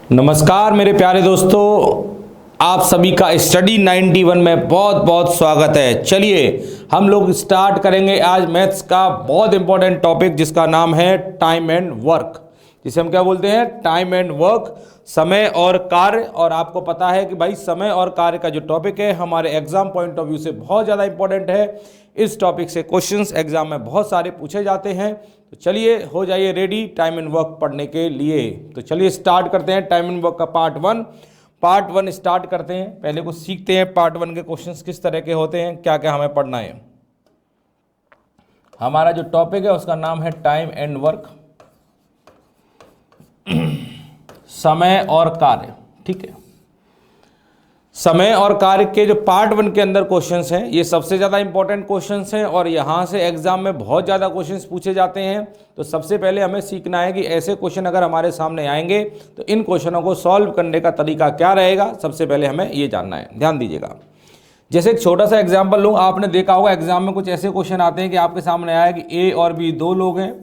नमस्कार मेरे प्यारे दोस्तों, आप सभी का स्टडी 91 में बहुत बहुत स्वागत है। चलिए हम लोग स्टार्ट करेंगे आज मैथ्स का बहुत इंपॉर्टेंट टॉपिक जिसका नाम है टाइम एंड वर्क, जिसे हम क्या बोलते हैं, टाइम एंड वर्क, समय और कार्य। और आपको पता है कि भाई समय और कार्य का जो टॉपिक है हमारे एग्जाम पॉइंट ऑफ व्यू से बहुत ज़्यादा इंपॉर्टेंट है। इस टॉपिक से क्वेश्चंस एग्जाम में बहुत सारे पूछे जाते हैं। तो चलिए हो जाइए रेडी टाइम एंड वर्क पढ़ने के लिए। तो चलिए स्टार्ट करते हैं टाइम एंड वर्क का पार्ट वन स्टार्ट करते हैं। पहले कुछ सीखते हैं पार्ट वन के क्वेश्चंस किस तरह के होते हैं, क्या क्या हमें पढ़ना है। हमारा जो टॉपिक है उसका नाम है टाइम एंड वर्क, समय और कार्य। ठीक है, समय और कार्य के जो पार्ट वन के अंदर क्वेश्चंस हैं ये सबसे ज़्यादा इंपॉर्टेंट क्वेश्चंस हैं और यहाँ से एग्जाम में बहुत ज़्यादा क्वेश्चंस पूछे जाते हैं। तो सबसे पहले हमें सीखना है कि ऐसे क्वेश्चन अगर हमारे सामने आएंगे तो इन क्वेश्चनों को सॉल्व करने का तरीका क्या रहेगा, सबसे पहले हमें ये जानना है। ध्यान दीजिएगा, जैसे एक छोटा सा एग्जाम्पल लूँ, आपने देखा होगा एग्जाम में कुछ ऐसे क्वेश्चन आते हैं कि आपके सामने आया कि ए और बी दो लोग हैं।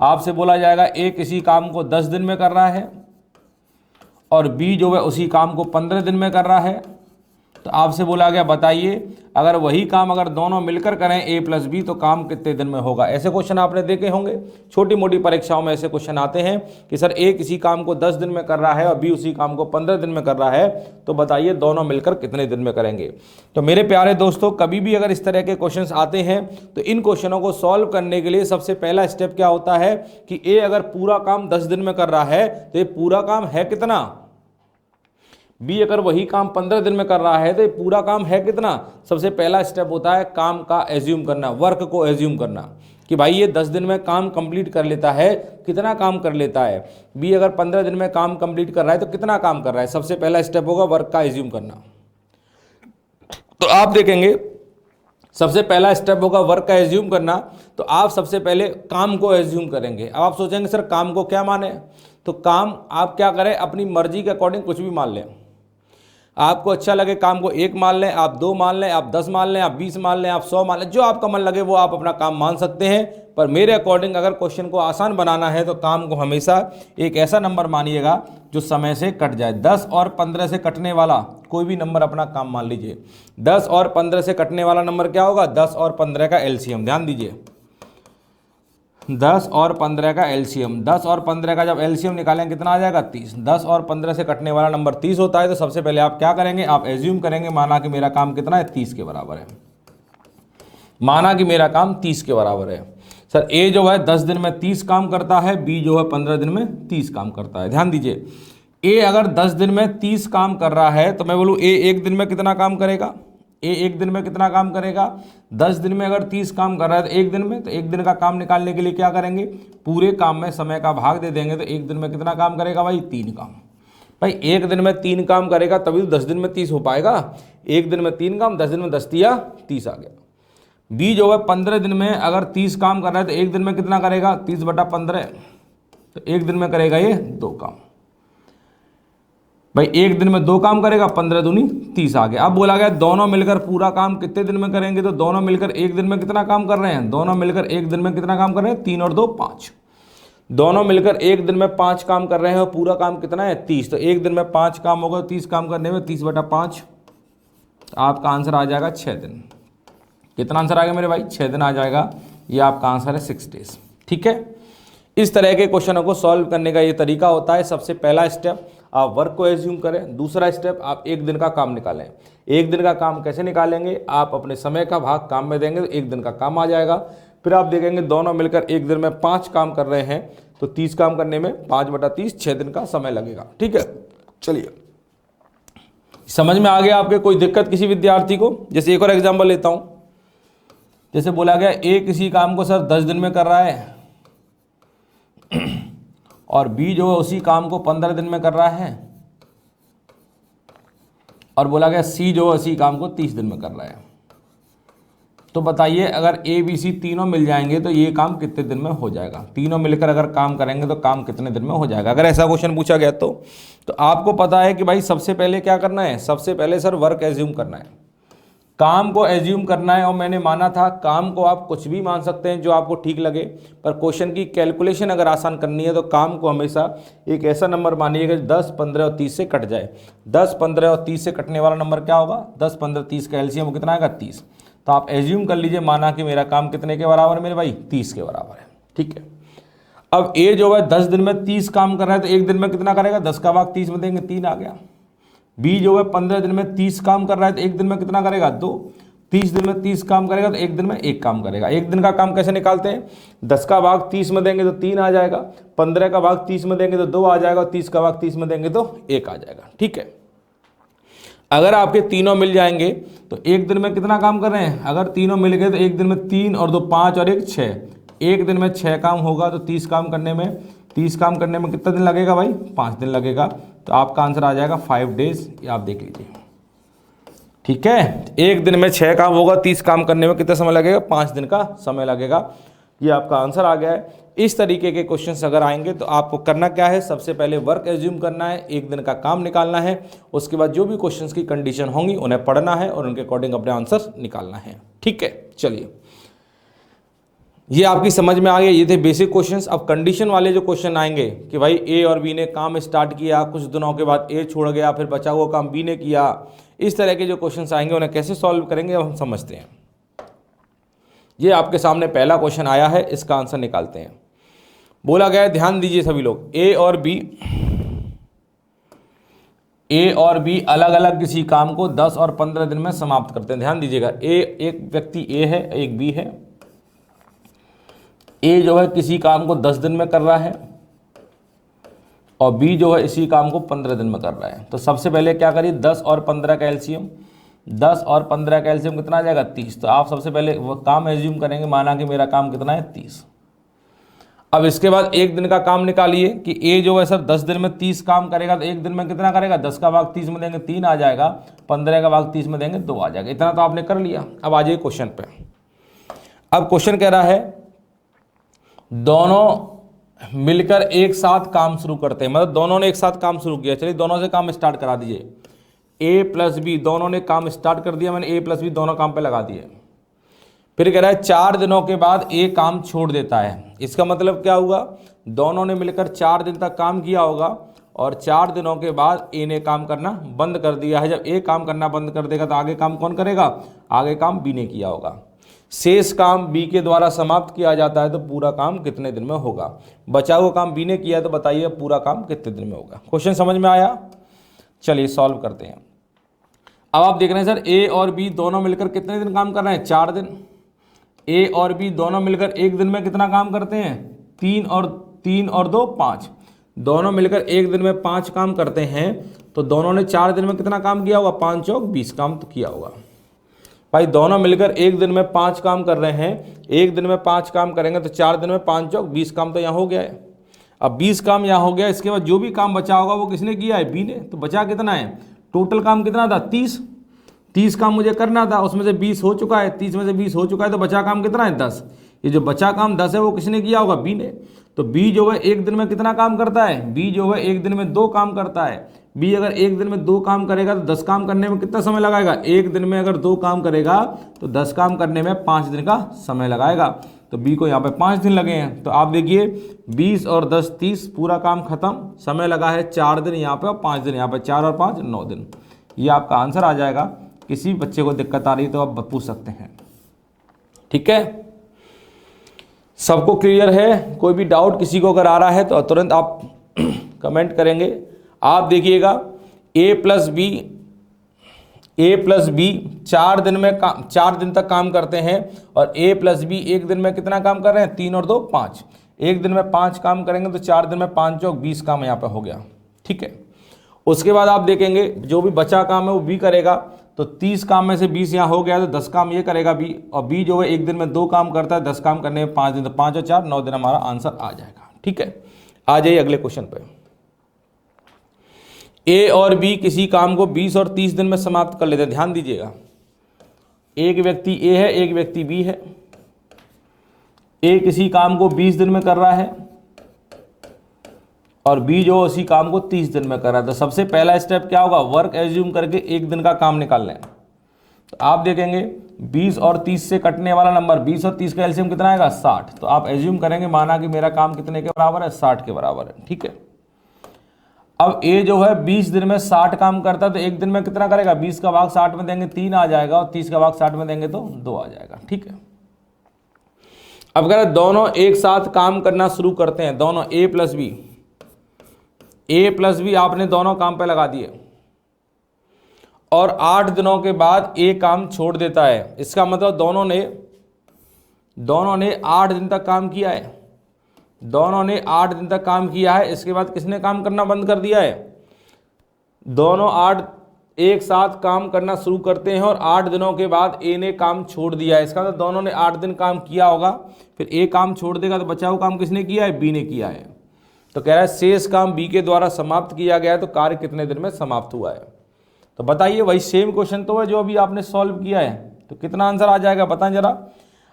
आपसे बोला जाएगा ए किसी काम को 10 दिन में कर रहा है और बी जो है उसी काम को 15 दिन में कर रहा है। तो आपसे बोला गया बताइए अगर वही काम अगर दोनों मिलकर करें ए प्लस बी तो काम कितने दिन में होगा। ऐसे क्वेश्चन आपने देखे होंगे, छोटी मोटी परीक्षाओं में ऐसे क्वेश्चन आते हैं कि सर ए किसी काम को 10 दिन में कर रहा है और बी उसी काम को 15 दिन में कर रहा है, तो बताइए दोनों मिलकर कितने दिन में करेंगे। तो मेरे प्यारे दोस्तों, कभी भी अगर इस तरह के क्वेश्चन आते हैं तो इन क्वेश्चनों को सॉल्व करने के लिए सबसे पहला स्टेप क्या होता है कि ए अगर पूरा काम 10 दिन में कर रहा है तो ये पूरा काम है कितना, बी अगर वही काम 15 दिन में कर रहा है तो ये पूरा काम है कितना। सबसे पहला स्टेप होता है काम का एज्यूम करना, वर्क को एज्यूम करना कि भाई ये 10 दिन में काम कंप्लीट कर लेता है, कितना काम कर लेता है। बी अगर 15 दिन में काम कंप्लीट कर रहा है तो कितना काम कर रहा है। सबसे पहला स्टेप होगा वर्क का एज्यूम करना। तो आप देखेंगे सबसे पहला स्टेप होगा वर्क का एज्यूम करना। तो आप सबसे पहले काम को एज्यूम करेंगे। अब आप सोचेंगे सर काम को क्या माने, तो काम आप क्या करें, अपनी मर्जी के अकॉर्डिंग कुछ भी मान लें। आपको अच्छा लगे काम को 1 मान लें, आप 2 मान लें, आप 10 मान लें, आप 20 मान लें, आप 100 मान लें, जो आपका मन लगे वो आप अपना काम मान सकते हैं। पर मेरे अकॉर्डिंग अगर क्वेश्चन को आसान बनाना है तो काम को हमेशा एक ऐसा नंबर मानिएगा जो समय से कट जाए। 10 और 15 से कटने वाला कोई भी नंबर अपना काम मान लीजिए। 10 और 15 से कटने वाला नंबर क्या होगा, 10 और 15 का एलसीएम। ध्यान दीजिए, 10 और 15 का एलसीएम, 10 और 15 का जब एलसीएम निकालेंगे कितना आ जाएगा, 30। 10 और 15 से कटने वाला नंबर 30 होता है। तो सबसे पहले आप क्या करेंगे, आप एज्यूम करेंगे, माना कि मेरा काम कितना है, 30 के बराबर है। माना कि मेरा काम 30 के बराबर है। सर ए जो है 10 दिन में 30 काम करता है, बी जो है 15 दिन में 30 काम करता है। ध्यान दीजिए, ए अगर 10 दिन में 30 काम कर रहा है तो मैं बोलूँ ए 1 दिन में कितना काम करेगा, ए 1 दिन में कितना काम करेगा। 10 दिन में अगर 30 काम कर रहा है तो 1 दिन में, तो 1 दिन का काम निकालने के लिए क्या करेंगे, पूरे काम में समय का भाग दे देंगे। तो 1 दिन में कितना काम करेगा भाई, 3 काम। भाई 1 दिन में 3 काम करेगा तभी तो 10 दिन में 30 हो पाएगा। 1 दिन में 3 काम, 10 दिन में 10 दिया 30 आ गया। बी जो है 15 दिन में अगर 30 काम कर रहा है तो 1 दिन में कितना करेगा, 30/15, तो 1 दिन में करेगा ये 2 काम। भाई 1 दिन में 2 काम करेगा, 15 दूनी 30 आ गया। अब बोला गया दोनों मिलकर पूरा काम कितने दिन में करेंगे, तो दोनों मिलकर 1 दिन में कितना काम कर रहे हैं, दोनों मिलकर 1 दिन में कितना काम कर रहे हैं, 3 और 2 5। दोनों मिलकर 1 दिन में 5 काम कर रहे हैं और पूरा काम कितना है, 30। तो 1 दिन में 5 काम होगा, 30 काम करने में 30/5, तो आपका आंसर आ जाएगा 6 दिन। कितना आंसर आ गया मेरे भाई, 6 दिन आ जाएगा। ये आपका आंसर है 6 डेज। ठीक है, इस तरह के क्वेश्चनों को सॉल्व करने का ये तरीका होता है। सबसे पहला स्टेप आप वर्क को एज्यूम करें, दूसरा स्टेप आप 1 दिन का काम निकालें। 1 दिन का काम कैसे निकालेंगे, आप अपने समय का भाग काम में देंगे तो 1 दिन का काम आ जाएगा। फिर आप देखेंगे दोनों मिलकर 1 दिन में 5 काम कर रहे हैं तो 30 काम करने में 5/30 6 दिन का समय लगेगा। ठीक है, चलिए समझ में आ गया आपके, कोई दिक्कत किसी विद्यार्थी को। जैसे एक और एग्जाम्पल लेता हूँ, जैसे बोला गया ए किसी काम को सर 10 दिन में कर रहा है और बी जो है उसी काम को 15 दिन में कर रहा है, और बोला गया सी जो है उसी काम को 30 दिन में कर रहा है। तो बताइए अगर ए बी सी तीनों मिल जाएंगे तो ये काम कितने दिन में हो जाएगा। तीनों मिलकर अगर काम करेंगे तो काम कितने दिन में हो जाएगा, अगर ऐसा क्वेश्चन पूछा गया तो आपको पता है कि भाई सबसे पहले क्या करना है, सबसे पहले सर वर्क एज्यूम करना है। काम को एज्यूम करना है और मैंने माना था काम को आप कुछ भी मान सकते हैं जो आपको ठीक लगे, पर क्वेश्चन की कैलकुलेशन अगर आसान करनी है तो काम को हमेशा एक ऐसा नंबर मानिएगा जो 10, 15 और 30 से कट जाए। 10, 15 और 30 से कटने वाला नंबर क्या होगा? 10, 15, 30 का एलसीएम वो कितना आएगा? 30। तो आप एज्यूम कर लीजिए, माना कि मेरा काम कितने के बराबर है मेरे भाई? 30 के बराबर है। ठीक है, अब ए जो है 10 दिन में 30 काम कर रहा है तो एक दिन में कितना करेगा? 10 का भाग 30 में देंगे, 3 आ गया। बी जो है 15 दिन में 30 काम कर रहा है तो एक दिन में कितना करेगा? 2। 30 दिन में 30 काम करेगा तो एक दिन में 1 काम करेगा। एक दिन का काम कैसे निकालते हैं? 10 का भाग 30 में देंगे तो 3 आ जाएगा, 15 का भाग 30 में देंगे तो 2 आ जाएगा, और 30 का भाग 30 में देंगे तो 1 आ जाएगा। ठीक है, अगर आपके तीनों मिल जाएंगे तो एक दिन में कितना काम कर रहे हैं? अगर तीनों मिल गए तो एक दिन में 3 और 2 5 और 1 6, एक दिन में 6 काम होगा। तो 30 काम करने में कितना दिन लगेगा भाई? 5 दिन लगेगा। तो आपका आंसर आ जाएगा 5 डेज। ये आप देख लीजिए। ठीक है, एक दिन में 6 काम होगा, 30 काम करने में कितना समय लगेगा? 5 दिन का समय लगेगा। ये आपका आंसर आ गया है। इस तरीके के क्वेश्चंस अगर आएंगे तो आपको करना क्या है? सबसे पहले वर्क एज्यूम करना है, एक दिन का काम निकालना है, उसके बाद जो भी क्वेश्चंस की कंडीशन होंगी उन्हें पढ़ना है और उनके अकॉर्डिंग अपने आंसर निकालना है। ठीक है, चलिए ये आपकी समझ में आ गया। ये थे बेसिक क्वेश्चंस। अब कंडीशन वाले जो क्वेश्चन आएंगे कि भाई ए और बी ने काम स्टार्ट किया, कुछ दिनों के बाद ए छोड़ गया, फिर बचा हुआ काम बी ने किया, इस तरह के जो क्वेश्चंस आएंगे उन्हें कैसे सॉल्व करेंगे अब हम समझते हैं। ये आपके सामने पहला क्वेश्चन आया है, इसका आंसर निकालते हैं। बोला गया है, ध्यान दीजिए सभी लोग, ए और बी अलग अलग किसी काम को 10 और 15 दिन में समाप्त करते हैं। ध्यान दीजिएगा, एक व्यक्ति ए है, एक बी है। ए जो है किसी काम को 10 दिन में कर रहा है और बी जो है इसी काम को 15 दिन में कर रहा है। तो सबसे पहले क्या करिए? 10 और 15 का एलसीएम, 10 और 15 का एलसीएम कितना आ जाएगा? 30। तो आप सबसे पहले वो काम एज्यूम करेंगे, माना कि मेरा काम कितना है? 30। अब इसके बाद एक दिन का काम निकालिए कि ए जो है सर 10 दिन में 30 काम करेगा तो एक दिन में कितना करेगा? 10 का भाग 30 में देंगे 3 आ जाएगा, 15 का भाग 30 में देंगे 2 आ जाएगा। इतना तो आपने कर लिया। अब आ जाइए क्वेश्चन पे। अब क्वेश्चन कह रहा है दोनों मिलकर एक साथ काम शुरू करते हैं, मतलब दोनों ने एक साथ काम शुरू किया। चलिए दोनों से काम स्टार्ट करा दीजिए। ए प्लस बी दोनों ने काम स्टार्ट कर दिया, मैंने ए प्लस बी दोनों काम पे लगा दिए। फिर कह रहा है 4 दिनों के बाद ए काम छोड़ देता है। इसका मतलब क्या हुआ? दोनों ने मिलकर 4 दिन तक काम किया होगा और 4 दिनों के बाद ए ने काम करना बंद कर दिया है। जब ए काम करना बंद कर देगा तो आगे काम कौन करेगा? आगे काम बी ने किया होगा। शेष काम बी के द्वारा समाप्त किया जाता है तो पूरा काम कितने दिन में होगा? बचा हुआ काम बी ने किया है तो बताइए पूरा काम कितने दिन में होगा? क्वेश्चन समझ में आया? चलिए सॉल्व करते हैं। अब आप देख रहे हैं सर ए और बी दोनों मिलकर कितने दिन काम कर रहे हैं? 4 दिन। ए और बी दोनों मिलकर एक दिन में कितना काम करते हैं? 3 और 2 5। दोनों मिलकर एक दिन में 5 काम करते हैं तो दोनों ने 4 दिन में कितना काम किया होगा? 5 और 20 काम तो किया होगा। भाई दोनों मिलकर एक दिन में 5 काम कर रहे हैं, एक दिन में 5 काम करेंगे तो 4 दिन में 5 चौक 20 काम तो यहाँ हो गया है। अब 20 काम यहाँ हो गया, इसके बाद जो भी काम बचा होगा वो किसने किया है? बी ने। तो बचा कितना है? टोटल काम कितना था? 30 काम मुझे करना था, उसमें से 20 हो चुका है। 30 में से 20 हो चुका है तो बचा काम कितना है? 10। ये जो बचा काम 10 है वो किसने किया होगा? बी ने। तो बी जो है एक दिन में कितना काम करता है? बी जो है एक दिन में 2 काम करता है। बी अगर एक दिन में 2 काम करेगा तो 10 काम करने में कितना समय लगाएगा? एक दिन में अगर 2 काम करेगा तो 10 काम करने में 5 दिन का समय लगाएगा। तो बी को यहाँ पे 5 दिन लगे हैं। तो आप देखिए 20 और 10 30, पूरा काम खत्म। समय लगा है 4 दिन यहाँ पे और 5 दिन यहाँ पे। 4 और 5 9 दिन। ये आपका आंसर आ जाएगा। किसी बच्चे को दिक्कत आ रही है तो आप पूछ सकते हैं। ठीक है, सबको क्लियर है? कोई भी डाउट किसी को अगर आ रहा है तो तुरंत आप कमेंट करेंगे। आप देखिएगा ए प्लस बी 4 दिन तक काम करते हैं और ए प्लस बी एक दिन में कितना काम कर रहे हैं? 3 और 2 5। एक दिन में 5 काम करेंगे तो 4 दिन में 5 चौक 20 काम यहाँ पे हो गया। ठीक है, उसके बाद आप देखेंगे जो भी बचा काम है वो बी करेगा। तो 30 काम में से 20 यहाँ हो गया तो 10 काम ये करेगा बी, और बी जो है एक दिन में 2 काम करता है, 10 काम करने में 5 दिन, तो 5 और 4 9 दिन हमारा आंसर आ जाएगा। ठीक है, आ जाइए अगले क्वेश्चन पे। ए और बी किसी काम को 20 और 30 दिन में समाप्त कर लेते हैं। ध्यान दीजिएगा, एक व्यक्ति ए है, एक व्यक्ति बी है। ए किसी काम को 20 दिन में कर रहा है और बी जो उसी काम को 30 दिन में कर रहा है। तो सबसे पहला स्टेप क्या होगा? वर्क एज्यूम करके एक दिन का काम निकाल लें। तो आप देखेंगे 20 और 30 से कटने वाला नंबर, 20 और 30 का एलसीएम कितना आएगा 60। तो आप एज्यूम करेंगे, माना कि मेरा काम कितने के बराबर है 60 के बराबर है, ठीक है। अब ए जो है 20 दिन में 60 काम करता है, तो एक दिन में कितना करेगा, 20 का भाग 60 में देंगे 3 आ जाएगा, और 30 का भाग 60 में देंगे तो 2 आ जाएगा, ठीक है। अब अगर दोनों एक साथ काम करना शुरू करते हैं, दोनों ए प्लस बी आपने दोनों काम पे लगा दिए, और 8 दिनों के बाद ए काम छोड़ देता है, इसका मतलब दोनों ने 8 दिन तक काम किया है, दोनों ने 8 दिन तक काम किया है। इसके बाद किसने काम करना बंद कर दिया है, दोनों 8 एक साथ काम करना शुरू करते हैं, और 8 दिनों के बाद ए ने काम छोड़ दिया है। इसका मतलब दोनों ने 8 दिन काम किया होगा, फिर ए काम छोड़ देगा, तो बचा हुआ काम किसने किया है, बी ने किया है। तो कह रहा है शेष काम बी के द्वारा समाप्त किया गया है, तो कार्य कितने दिन में समाप्त हुआ है। तो बताइए, वही सेम क्वेश्चन तो है जो अभी आपने सॉल्व किया है, तो कितना आंसर आ जाएगा बताएं जरा।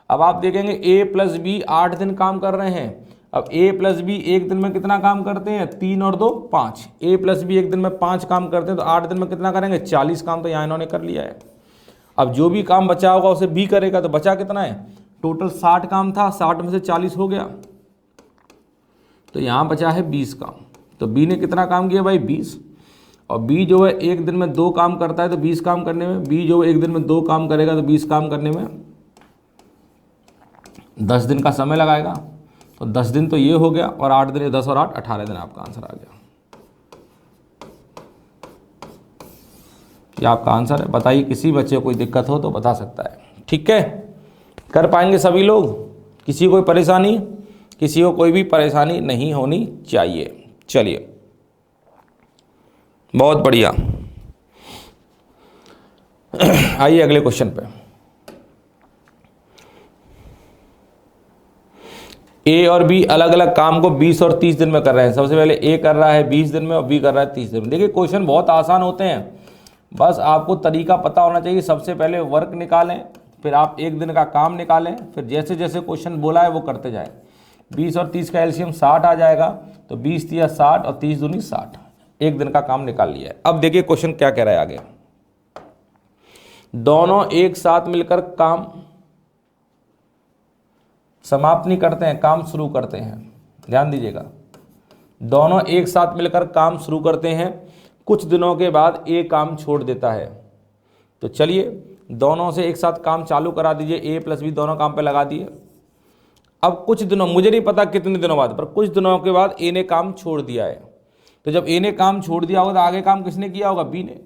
अब आप देखेंगे ए प्लस बी 8 दिन काम कर रहे हैं। अब ए प्लस बी एक दिन में कितना काम करते हैं, 3 और 2 5। ए प्लस बी एक दिन में 5 काम करते हैं, तो 8 दिन में कितना करेंगे 40 काम, तो यहाँ इन्होंने कर लिया है। अब जो भी काम बचा होगा उसे बी करेगा, तो बचा कितना है, टोटल 60 काम था, 60 में से 40 हो गया, तो यहाँ बचा है 20 काम। तो बी ने कितना काम किया भाई 20, और बी जो है एक दिन में 2 काम करता है, तो 20 काम करने में, बी जो एक दिन में 2 काम करेगा, तो 20 काम करने में 10 दिन का समय लगाएगा। तो 10 दिन तो ये हो गया, और 8 दिन, 10 और 8 18 दिन, आपका आंसर आ गया। ये आपका आंसर है। बताइए, किसी बच्चे को कोई दिक्कत हो तो बता सकता है, ठीक है। कर पाएंगे सभी लोग, किसी को कोई परेशानी, किसी को कोई भी परेशानी नहीं होनी चाहिए। चलिए, बहुत बढ़िया। आइए अगले क्वेश्चन पे। ए और बी अलग अलग काम को 20 और 30 दिन में कर रहे हैं। सबसे पहले ए कर रहा है 20 दिन में, और बी कर रहा है 30 दिन में। देखिए, क्वेश्चन बहुत आसान होते हैं, बस आपको तरीका पता होना चाहिए। सबसे पहले वर्क निकालें, फिर आप एक दिन का काम निकालें, फिर जैसे जैसे क्वेश्चन बोला है वो करते जाएं। 20 और 30 का एलसीएम 60 आ जाएगा, तो 20 तिया 60 और 30 दूनी 60, एक दिन का काम निकाल लिया है। अब देखिए क्वेश्चन क्या कह रहा है आगे। दोनों एक साथ मिलकर काम समाप्त नहीं करते हैं, काम शुरू करते हैं। ध्यान दीजिएगा, दोनों एक साथ मिलकर काम शुरू करते हैं, कुछ दिनों के बाद ए काम छोड़ देता है। तो चलिए दोनों से एक साथ काम चालू करा दीजिए, ए प्लस बी दोनों काम पे लगा दिए। अब कुछ दिनों, मुझे नहीं पता कितने दिनों बाद, पर कुछ दिनों के बाद ए ने काम छोड़ दिया है। तो जब ए ने काम छोड़ दिया होगा, तो आगे काम किसने किया होगा, बी ने।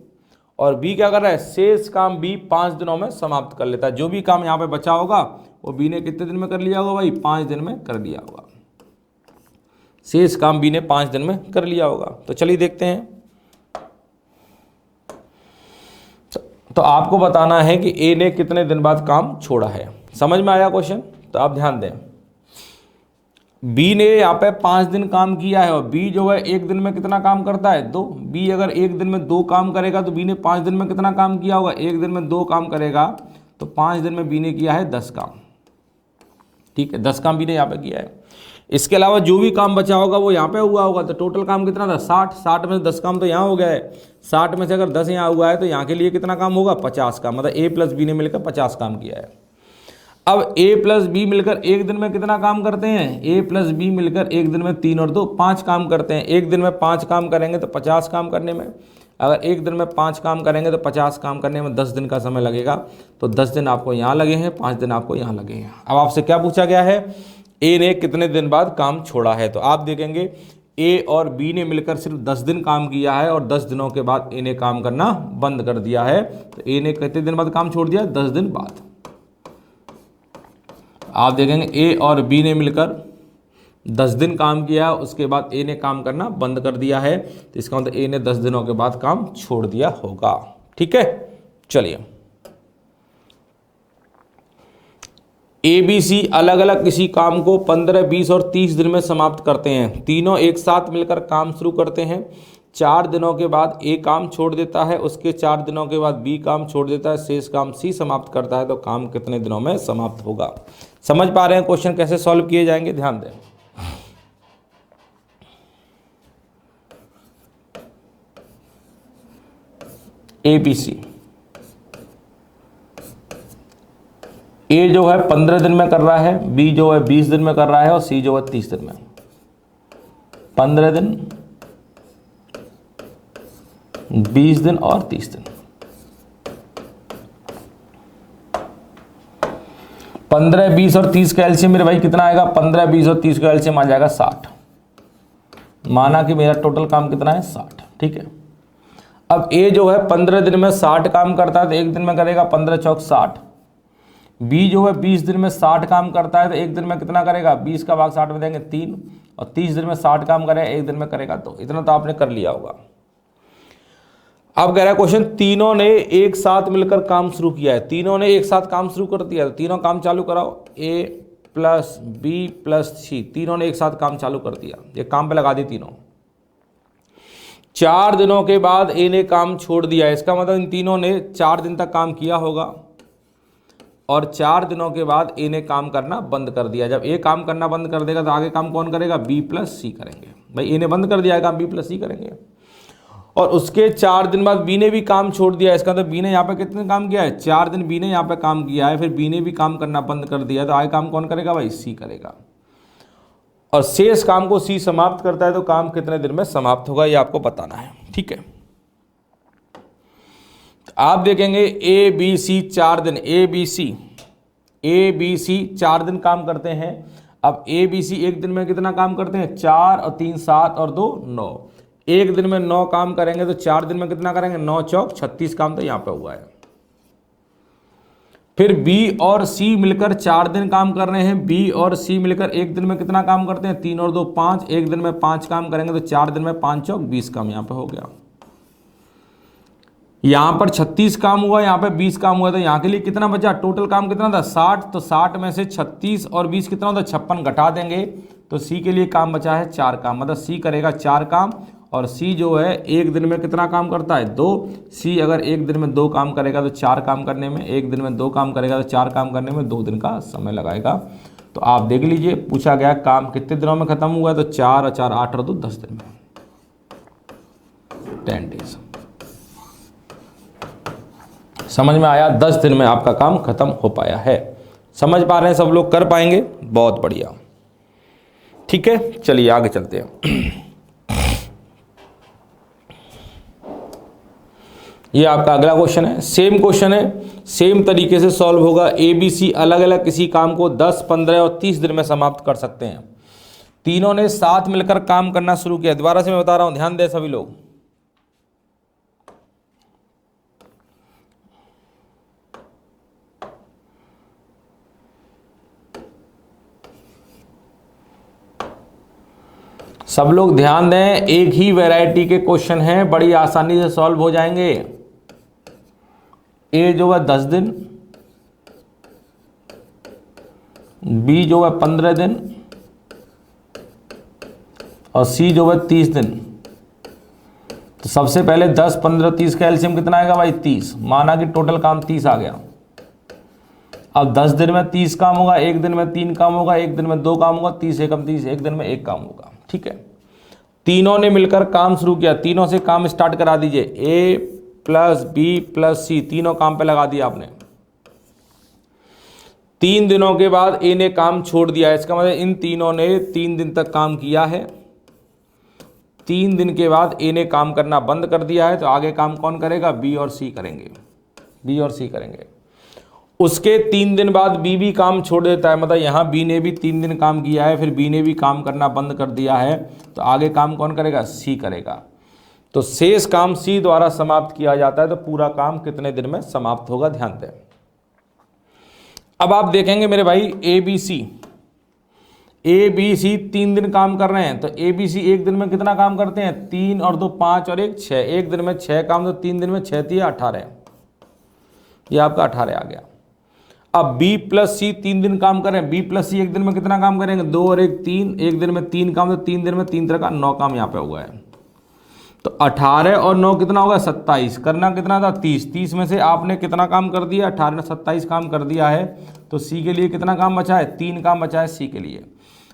और बी क्या कर रहा है, शेष काम बी 5 दिनों में समाप्त कर लेता है। जो भी काम यहाँ पे बचा होगा वो बी ने कितने दिन में कर लिया होगा भाई, 5 दिन में कर लिया होगा। शेष काम बी ने 5 दिन में कर लिया होगा। तो चलिए देखते हैं। तो आपको बताना है कि ए ने कितने दिन बाद काम छोड़ा है। समझ में आया क्वेश्चन? तो आप ध्यान दें, बी ने यहाँ पे 5 दिन काम किया है, और बी जो है एक दिन में कितना काम करता है, 2। बी अगर एक दिन में 2 काम करेगा, तो बी ने 5 दिन में कितना काम किया होगा, एक दिन में 2 काम करेगा, तो 5 दिन में बी ने किया है 10 काम। ठीक है, 10 काम बी ने यहाँ पे किया है। इसके अलावा जो भी काम बचा होगा वो यहाँ पे हुआ होगा। तो टोटल काम कितना था, 60। 60 में से 10 काम तो यहाँ हो गया है। 60 में से अगर 10 यहाँ हुआ है, तो यहाँ के लिए कितना काम होगा, 50 काम। मतलब ए प्लस बी ने मिलकर 50 काम किया है। अब ए प्लस बी मिलकर एक दिन में कितना काम करते हैं, ए प्लस बी मिलकर एक दिन में 3 और 2 5 काम करते हैं। एक दिन में 5 काम करेंगे तो 50 काम करने में, अगर एक दिन में 5 काम करेंगे तो 50 काम करने में 10 दिन का समय लगेगा। तो 10 दिन आपको यहाँ लगे हैं, 5 दिन आपको यहाँ लगे हैं। अब आपसे क्या पूछा गया है, ए ने कितने दिन बाद काम छोड़ा है। तो आप देखेंगे ए और बी ने मिलकर सिर्फ 10 दिन काम किया है, और 10 दिनों के बाद ए ने काम करना बंद कर दिया है। तो ए ने कितने दिन बाद काम छोड़ दिया, 10 दिन बाद। आप देखेंगे ए और बी ने मिलकर 10 दिन काम किया, उसके बाद ए ने काम करना बंद कर दिया है। तो इसका मतलब ए ने 10 दिनों के बाद काम छोड़ दिया होगा। ठीक है, चलिए। ए बी सी अलग अलग किसी काम को 15, 20 और 30 दिन में समाप्त करते हैं। तीनों एक साथ मिलकर काम शुरू करते हैं। 4 दिनों के बाद ए काम छोड़ देता है, उसके 4 दिनों के बाद बी काम छोड़ देता है, शेष काम सी समाप्त करता है। तो काम कितने दिनों में समाप्त होगा। समझ पा रहे हैं क्वेश्चन कैसे सॉल्व किए जाएंगे? ध्यान दें। ए बी सी ए जो है 15 दिन में कर रहा है, बी जो है 20 दिन में कर रहा है और सी जो है 30 दिन में। 15 दिन, 20 दिन और 30 दिन। 15, 20 और 30 का एलसीएम मेरे भाई कितना आएगा? 15, 20 और 30 का एलसीएम आ जाएगा 60। माना कि मेरा टोटल काम कितना है? 60। ठीक है। अब ए जो है 15 दिन में 60 काम करता है तो एक दिन में करेगा 15 चौक 60। बी जो है 20 दिन में 60 काम करता है तो एक दिन में कितना करेगा? 20 का भाग 60 में देंगे 3। और 30 दिन में 60 काम करेगा, एक दिन में करेगा 2। इतना तो आपने कर लिया होगा। अब कह रहा है क्वेश्चन, तीनों ने एक साथ मिलकर काम शुरू किया है। तीनों ने एक साथ काम शुरू कर दिया, तो तीनों काम चालू कराओ। ए प्लस बी प्लस सी, तीनों ने एक साथ काम चालू कर दिया। ये काम पे लगा दी तीनों। 4 दिनों के बाद ए ने काम छोड़ दिया। इसका मतलब इन तीनों ने 4 दिन तक काम किया होगा और 4 दिनों के बाद ए ने काम करना बंद कर दिया। जब ए काम करना बंद कर देगा तो आगे काम कौन करेगा? बी प्लस सी करेंगे। भाई ए ने बंद कर दिया है काम, बी प्लस सी करेंगे। और उसके 4 दिन बाद बी ने भी काम छोड़ दिया। इसका तो बी ने यहाँ पे कितने काम किया है? 4 दिन बी ने यहाँ पे काम किया है, फिर बी ने भी काम करना बंद कर दिया, तो आगे काम कौन करेगा? भाई सी करेगा। और शेष काम को सी समाप्त करता है तो काम कितने दिन में समाप्त होगा ये आपको बताना है। ठीक है। आप देखेंगे ए बी सी 4 दिन, ए बी सी 4 दिन काम करते हैं। अब ए बी सी एक दिन में कितना काम करते हैं? 4 और 3 7 और 2 9। एक दिन में 9 काम करेंगे तो 4 दिन में कितना करेंगे? 9 चौक 36 काम तो यहाँ पे हुआ है। फिर बी और सी मिलकर 4 दिन काम कर रहे हैं। बी और सी मिलकर एक दिन में कितना काम करते हैं? 3 और 2 5। एक दिन में 5 काम करेंगे तो 4 दिन में 5 चौक 20 काम यहाँ पे हो गया। यहाँ पर 36 काम हुआ, यहाँ पे 20 काम हुआ, तो यहाँ के लिए कितना बचा? टोटल काम कितना था? 60। तो 60 में से 36 और 20 कितना होता है? 56 घटा देंगे तो सी के लिए काम बचा है 4 काम। मतलब सी करेगा 4 काम। और सी जो है एक दिन में कितना काम करता है? 2। सी अगर एक दिन में 2 काम करेगा तो 4 काम करने में, एक दिन में 2 काम करेगा तो 4 काम करने में 2 दिन का समय लगाएगा। तो आप देख लीजिए, पूछा गया काम कितने दिनों में खत्म हुआ है, तो 4 और 4 8 और 2 10 दिन में, 10 डेज। समझ में आया? 10 दिन में आपका काम खत्म हो पाया है। समझ पा रहे हैं सब लोग? कर पाएंगे? बहुत बढ़िया। ठीक है, चलिए आगे चलते हैं। ये आपका अगला क्वेश्चन है। सेम क्वेश्चन है, सेम तरीके से सॉल्व होगा। ए बी सी अलग अलग किसी काम को 10 15 और 30 दिन में समाप्त कर सकते हैं। तीनों ने साथ मिलकर काम करना शुरू किया। दोबारा से मैं बता रहा हूं, ध्यान दें सभी लोग। सब लोग ध्यान दें, एक ही वैरायटी के क्वेश्चन हैं, बड़ी आसानी से सॉल्व हो जाएंगे। ए जो है 10 दिन, बी जो है 15 दिन और सी जो है 30 दिन। तो सबसे पहले 10 15 30 का एलसीएम कितना आएगा भाई? 30। माना कि टोटल काम 30 आ गया। अब 10 दिन में 30 काम होगा, एक दिन में 3 काम होगा, एक दिन में 2 काम होगा, 30 एकम 30, एक दिन में 1 काम होगा। ठीक है। तीनों ने मिलकर काम शुरू किया। तीनों से काम स्टार्ट करा दीजिए। ए प्लस बी प्लस सी, तीनों काम पे लगा दिया आपने। 3 दिनों के बाद ए ने काम छोड़ दिया। इसका मतलब इन तीनों ने 3 दिन तक काम किया है। 3 दिन के बाद ए ने काम करना बंद कर दिया है, तो आगे काम कौन करेगा? बी और सी करेंगे। बी और सी करेंगे। उसके 3 दिन बाद बी भी काम छोड़ देता है। मतलब यहाँ बी ने भी 3 दिन काम किया है, फिर बी ने भी काम करना बंद कर दिया है, तो आगे काम कौन करेगा? सी करेगा। तो शेष काम सी द्वारा समाप्त किया जाता है। तो पूरा काम कितने दिन में समाप्त होगा? ध्यान दें। अब आप देखेंगे मेरे भाई, ए बी सी 3 दिन काम कर रहे हैं। तो ए बी सी एक दिन में कितना काम करते हैं? 3 और 2 5 और 1 6। एक दिन में 6 काम, तो 3 दिन में 6 3 18। ये आपका 18 आ गया। अब बी प्लस सी 3 दिन काम कर रहे हैं। बी प्लस सी एक दिन में कितना काम करेंगे? 2 और 1 3। एक दिन में 3 काम, तो 3 दिन में 3 तरह का 9 काम यहाँ पे हुआ है। तो 18 और 9 कितना होगा? 27। करना कितना था? 30। 30 में से आपने कितना काम कर दिया? 18 ने 27 काम कर दिया है। तो सी के लिए कितना काम बचा है? 3 काम बचा है सी के लिए।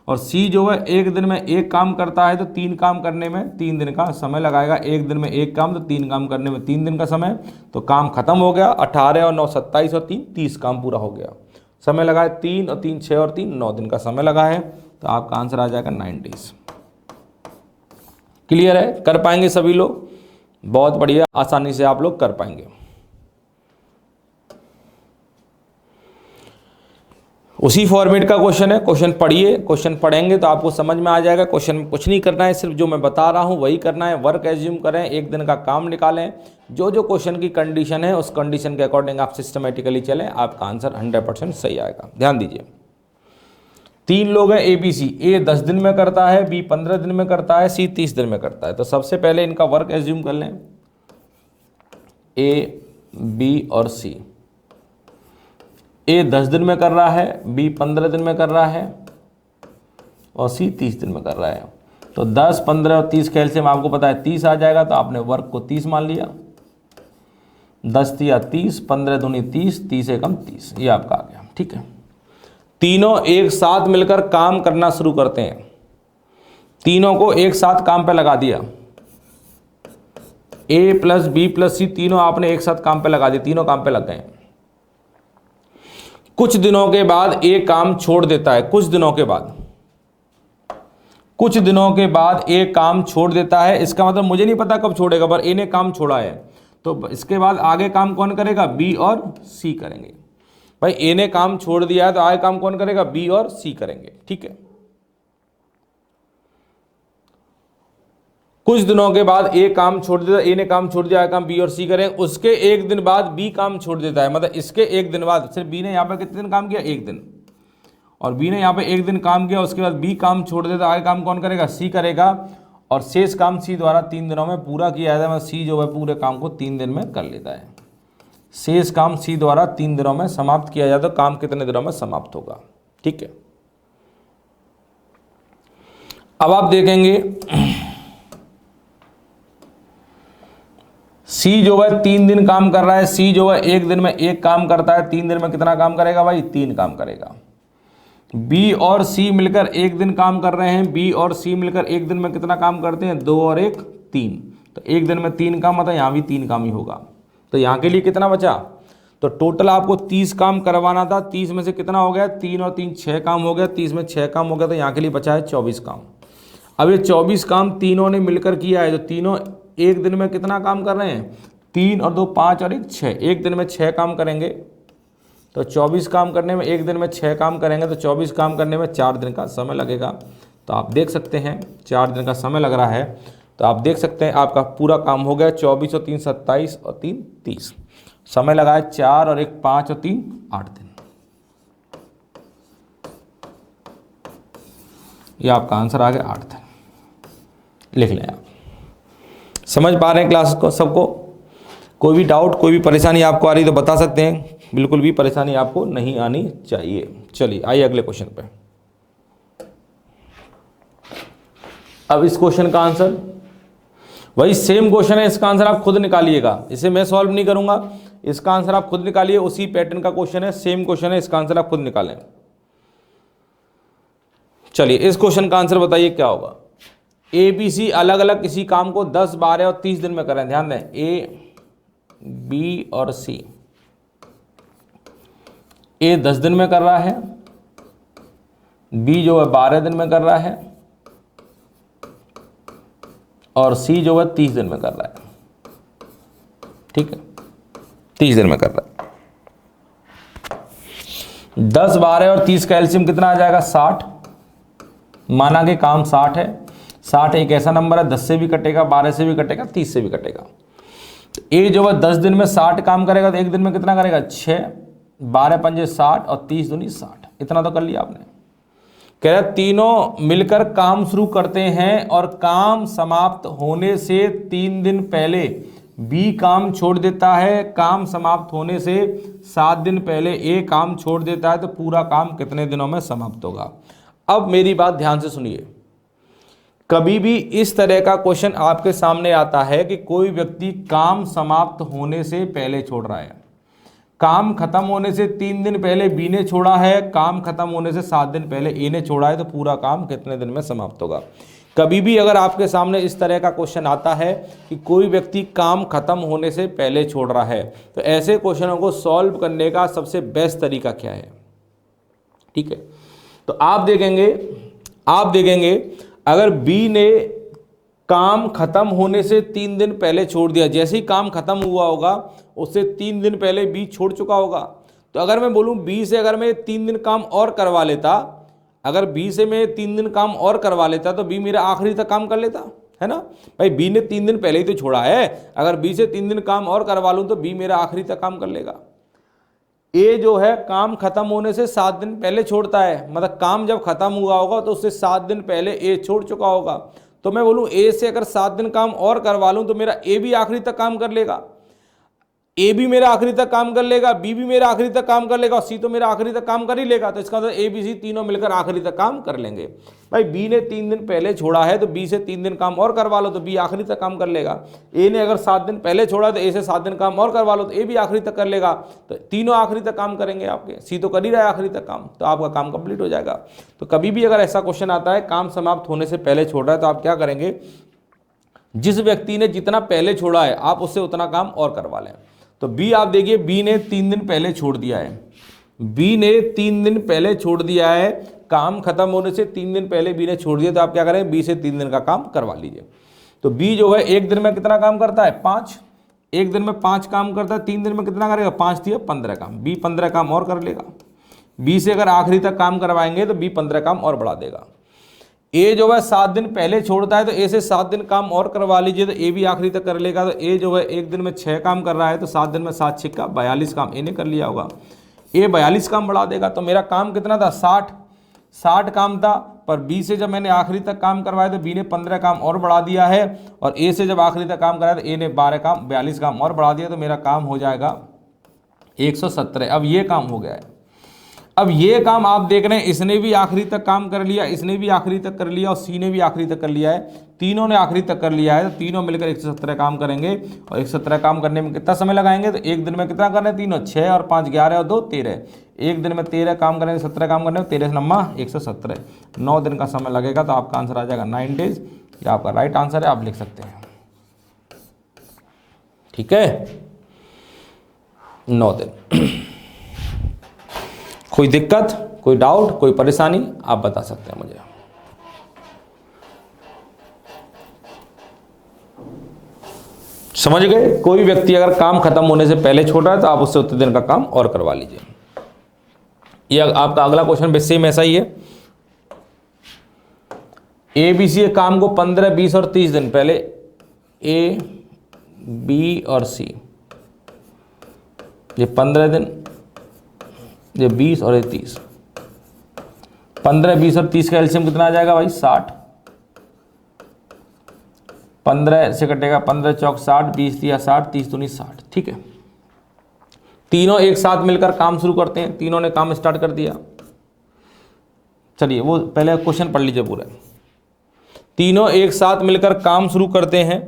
और सी जो है एक दिन में 1 काम करता है, तो 3 काम करने में 3 दिन का समय लगाएगा। एक दिन में 1 काम, तो 3 काम करने में 3 दिन का समय। तो काम खत्म हो गया। 18 और 9 27 और 3 30 काम पूरा हो गया। समय लगा है 3 और 3 6 और 3 9 दिन का समय लगा है, तो आपका आंसर आ जाएगा 9 days। क्लियर है? कर पाएंगे सभी लोग? बहुत बढ़िया, आसानी से आप लोग कर पाएंगे। उसी फॉर्मेट का क्वेश्चन है, क्वेश्चन पढ़िए, क्वेश्चन पढ़ेंगे तो आपको समझ में आ जाएगा। क्वेश्चन में कुछ नहीं करना है, सिर्फ जो मैं बता रहा हूँ वही करना है। वर्क एज्यूम करें, एक दिन का काम निकालें, जो जो क्वेश्चन की कंडीशन है उस कंडीशन के अकॉर्डिंग आप सिस्टमेटिकली चलें, आपका आंसर 100% सही आएगा। ध्यान दीजिए, 3 लोग हैं ABC, A 10 दिन में करता है, B 15 दिन में करता है, C 30 दिन में करता है। तो सबसे पहले इनका वर्क एज्यूम कर लें, A, B और C। A 10 दिन में कर रहा है, B 15 दिन में कर रहा है और C 30 दिन में कर रहा है। तो 10, 15 और 30 खेल से आपको पता है 30 आ जाएगा, तो आपने वर्क को 30 मान लिया। 10 तिया 30, 15 दूनी 30, 30 एकम 30, ये आपका आ गया। ठीक है, तीनों एक साथ मिलकर काम करना शुरू करते हैं। तीनों को एक साथ काम पे लगा दिया, A plus B plus C तीनों आपने एक साथ काम पे लगा दिए, तीनों काम पे लग गए। कुछ दिनों के बाद A काम छोड़ देता है, कुछ दिनों के बाद A काम छोड़ देता है। इसका मतलब मुझे नहीं पता कब छोड़ेगा, पर A ने काम छोड़ा है, तो इसके बाद आगे काम कौन करेगा? B और C करेंगे। भाई A ने काम छोड़ दिया है तो आगे काम कौन करेगा? B और C करेंगे। ठीक है, कुछ दिनों के बाद A काम छोड़ देता है, A ने काम छोड़ दिया, काम B और C करें। उसके एक दिन बाद B काम छोड़ देता है, मतलब इसके एक दिन बाद, सिर्फ B ने यहाँ पे कितने दिन काम किया? एक दिन। और B ने यहाँ पे एक दिन काम किया, उसके बाद B काम छोड़ देता है, आगे काम कौन करेगा? C करेगा। और शेष काम C द्वारा 3 दिनों में पूरा किया जाता है, मतलब C जो है पूरे काम को 3 दिन में कर लेता है। शेष काम C द्वारा 3 दिनों में समाप्त किया जाता है, तो काम कितने दिनों में समाप्त होगा? ठीक है, अब आप देखेंगे C जो है 3 दिन काम कर रहा है, C जो है एक दिन में एक काम करता है, 3 दिन में कितना काम करेगा भाई? 3 काम करेगा। B और C मिलकर एक दिन काम कर रहे हैं, B और C मिलकर एक दिन में कितना काम करते हैं? 2 और 1 3, तो एक दिन में 3 काम, मतलब यहाँ भी 3 काम ही होगा। तो यहाँ के लिए कितना बचा? तो टोटल आपको 30 काम करवाना था, 30 में से कितना हो गया? 3 और 3 6 काम हो गया, 30 में 6 काम हो गया, तो यहाँ के लिए बचा है 24 काम। अब ये 24 काम तीनों ने मिलकर किया है, तो तीनों एक दिन में कितना काम कर रहे हैं? 3 और 2 5 और 1 6, एक दिन में 6 काम करेंगे। तो 24 काम करने में एक दिन में 6 काम करेंगे, तो 24 काम करने में 4 दिन का समय लगेगा। तो आप देख सकते हैं 4 दिन का समय लग रहा है, तो आप देख सकते हैं आपका पूरा काम हो गया। 24 और 3 27 और 3 30, समय लगा है 4 और 1 5 और 3 8 दिन। ये आपका आंसर आ गया 8 दिन। लिख लें आप। समझ पा रहे हैं क्लास को सबको? कोई भी डाउट, कोई भी परेशानी आपको आ रही तो बता सकते हैं, बिल्कुल भी परेशानी आपको नहीं आनी चाहिए। चलिए आइए अगले क्वेश्चन पे। अब इस क्वेश्चन का आंसर वही सेम क्वेश्चन है, इसका आंसर आप खुद निकालिएगा, इसे मैं सॉल्व नहीं करूंगा, इसका आंसर आप खुद निकालिए। उसी पैटर्न का क्वेश्चन है, सेम क्वेश्चन है, इसका आंसर आप खुद निकालें। चलिए इस क्वेश्चन का आंसर बताइए क्या होगा। ABC अलग अलग किसी काम को 10 12 और 30 दिन में करें। ध्यान दें, A B और C। A 10 दिन में कर रहा है, B जो है 12 दिन में कर रहा है और C जो है 30 दिन में कर रहा है। ठीक है, 30 दिन में कर रहा है। 10 12 और 30 का एलसीएम कितना आ जाएगा? 60। माना कि काम 60 है, 60 एक ऐसा नंबर है 10 से भी कटेगा, 12 से भी कटेगा, 30 से भी कटेगा। तो A जो है 10 दिन में 60 काम करेगा, तो एक दिन में कितना करेगा? 6, 12 पंजे 60 और 30 दूनी 60, इतना तो कर लिया आपने। कह रहा तीनों मिलकर काम शुरू करते हैं और काम समाप्त होने से 3 दिन पहले B काम छोड़ देता है, काम समाप्त होने से 7 दिन पहले A काम छोड़ देता है, तो पूरा काम कितने दिनों में समाप्त होगा? अब मेरी बात ध्यान से सुनिए। कभी भी इस तरह का क्वेश्चन आपके सामने आता है कि कोई व्यक्ति काम समाप्त होने से पहले छोड़ रहा है, काम खत्म होने से 3 दिन पहले B ने छोड़ा है, काम खत्म होने से 7 दिन पहले A ने छोड़ा है, तो पूरा काम कितने दिन में समाप्त होगा? कभी भी अगर आपके सामने इस तरह का क्वेश्चन आता है कि कोई व्यक्ति काम खत्म होने से पहले छोड़ रहा है, तो ऐसे क्वेश्चनों को सॉल्व करने का सबसे बेस्ट तरीका क्या है? ठीक है। तो आप देखेंगे अगर बी ने काम खत्म होने से 3 दिन पहले छोड़ दिया, जैसे ही काम खत्म हुआ होगा उससे 3 दिन पहले बी छोड़ चुका होगा। तो अगर मैं बोलूं बी से अगर मैं 3 दिन काम और करवा लेता, अगर बी से मैं 3 दिन काम और करवा लेता तो बी मेरा आखिरी तक काम कर लेता, है ना भाई। बी ने 3 दिन पहले ही तो छोड़ा है, अगर बी से 3 दिन काम और करवा लूं तो बी मेरा आखिरी तक काम कर लेगा। ए जो है काम खत्म होने से 7 दिन पहले छोड़ता है, मतलब काम जब खत्म हुआ होगा तो उससे 7 दिन पहले ए छोड़ चुका होगा। तो मैं बोलूं ए से अगर 7 दिन काम और करवा लूं तो मेरा ए भी आखिरी तक काम कर लेगा, ए भी मेरा आखिरी तक काम कर लेगा, बी भी मेरा आखिरी तक काम कर लेगा और सी तो मेरा आखिरी तक काम कर ही लेगा। तो इसका मतलब ए बी सी तीनों मिलकर आखिरी तक काम कर लेंगे। भाई बी ने 3 दिन पहले छोड़ा है तो बी से 3 दिन काम और करवा लो तो बी आखिरी तक काम कर लेगा। ए ने अगर 7 दिन पहले छोड़ा तो ए से 7 दिन काम और करवा लो तो ए भी आखिरी तक कर लेगा। तो तीनों आखिरी तक काम करेंगे आपके, सी तो कर ही रहा है आखिरी तक काम, तो आपका काम कंप्लीट हो जाएगा। तो कभी भी अगर ऐसा क्वेश्चन आता है काम समाप्त होने से पहले छोड़ा है तो आप क्या करेंगे, जिस व्यक्ति ने जितना पहले छोड़ा है आप उससे उतना काम और करवा लें। तो बी आप देखिए, बी ने 3 दिन पहले छोड़ दिया है, बी ने 3 दिन पहले छोड़ दिया है, काम खत्म होने से 3 दिन पहले बी ने छोड़ दिया। तो आप क्या करें, बी से 3 दिन का काम करवा लीजिए। तो बी जो है एक दिन में कितना काम करता है, 5, एक दिन में 5 काम करता है, 3 दिन में कितना करेगा, 5 दिया 15 काम, बी 15 काम और कर लेगा। बी से अगर आखिरी तक काम करवाएंगे तो बी 15 काम और बढ़ा देगा। ए जो है 7 दिन पहले छोड़ता है तो ए से 7 दिन काम और करवा लीजिए तो ए भी आखिरी तक कर लेगा। तो ए जो है एक दिन में 6 काम कर रहा है तो 7 दिन में 7 छिक्का 42 काम ए ने कर लिया होगा, ए 42 काम बढ़ा देगा। तो मेरा काम कितना था, 60 काम था, पर बी से जब मैंने आखिरी तक काम करवाया तो बी ने 15 काम और बढ़ा दिया है और ए से जब आखिरी तक काम कराया तो ए ने 42 काम और बढ़ा दिया। तो मेरा काम हो जाएगा 117। अब ये काम हो गया है। अब ये काम आप देख रहे हैं, इसने भी आखिरी तक काम कर लिया, इसने भी आखिरी तक कर लिया और सी ने भी आखिरी तक कर लिया है, तीनों ने आखिरी तक कर लिया है। तो तीनों मिलकर 117 काम करेंगे और 117 काम करने में कितना समय लगाएंगे, तो एक दिन में कितना करना है, तीनों 6 और 5 11 और 2 13, एक दिन में 13 काम करेंगे, 17 काम करने में 13 नम्मा 117, 9 दिन का समय लगेगा। तो आपका आंसर आ जाएगा 9 डेज। ये आपका राइट आंसर है, आप लिख सकते हैं। ठीक है, 9 दिन। कोई दिक्कत, कोई डाउट, कोई परेशानी आप बता सकते हैं मुझे। समझ गए, कोई व्यक्ति अगर काम खत्म होने से पहले छोड़ रहा है तो आप उससे उतने दिन का काम और करवा लीजिए। ये आपका अगला क्वेश्चन भी सेम ऐसा ही है। ए बी सी काम को 15 20 और 30 दिन पहले, ए बी और सी, ये 15 दिन, ये 20 और ये 30, 15 20 और 30 का एलसीएम कितना आ जाएगा भाई, 60, 15 से कटेगा 15 चौक 60, 20 दिया 60, 30 दूनी 60। ठीक है, तीनों एक साथ मिलकर काम शुरू करते हैं, तीनों ने काम स्टार्ट कर दिया। चलिए वो पहले क्वेश्चन पढ़ लीजिए पूरा। तीनों एक साथ मिलकर काम शुरू करते हैं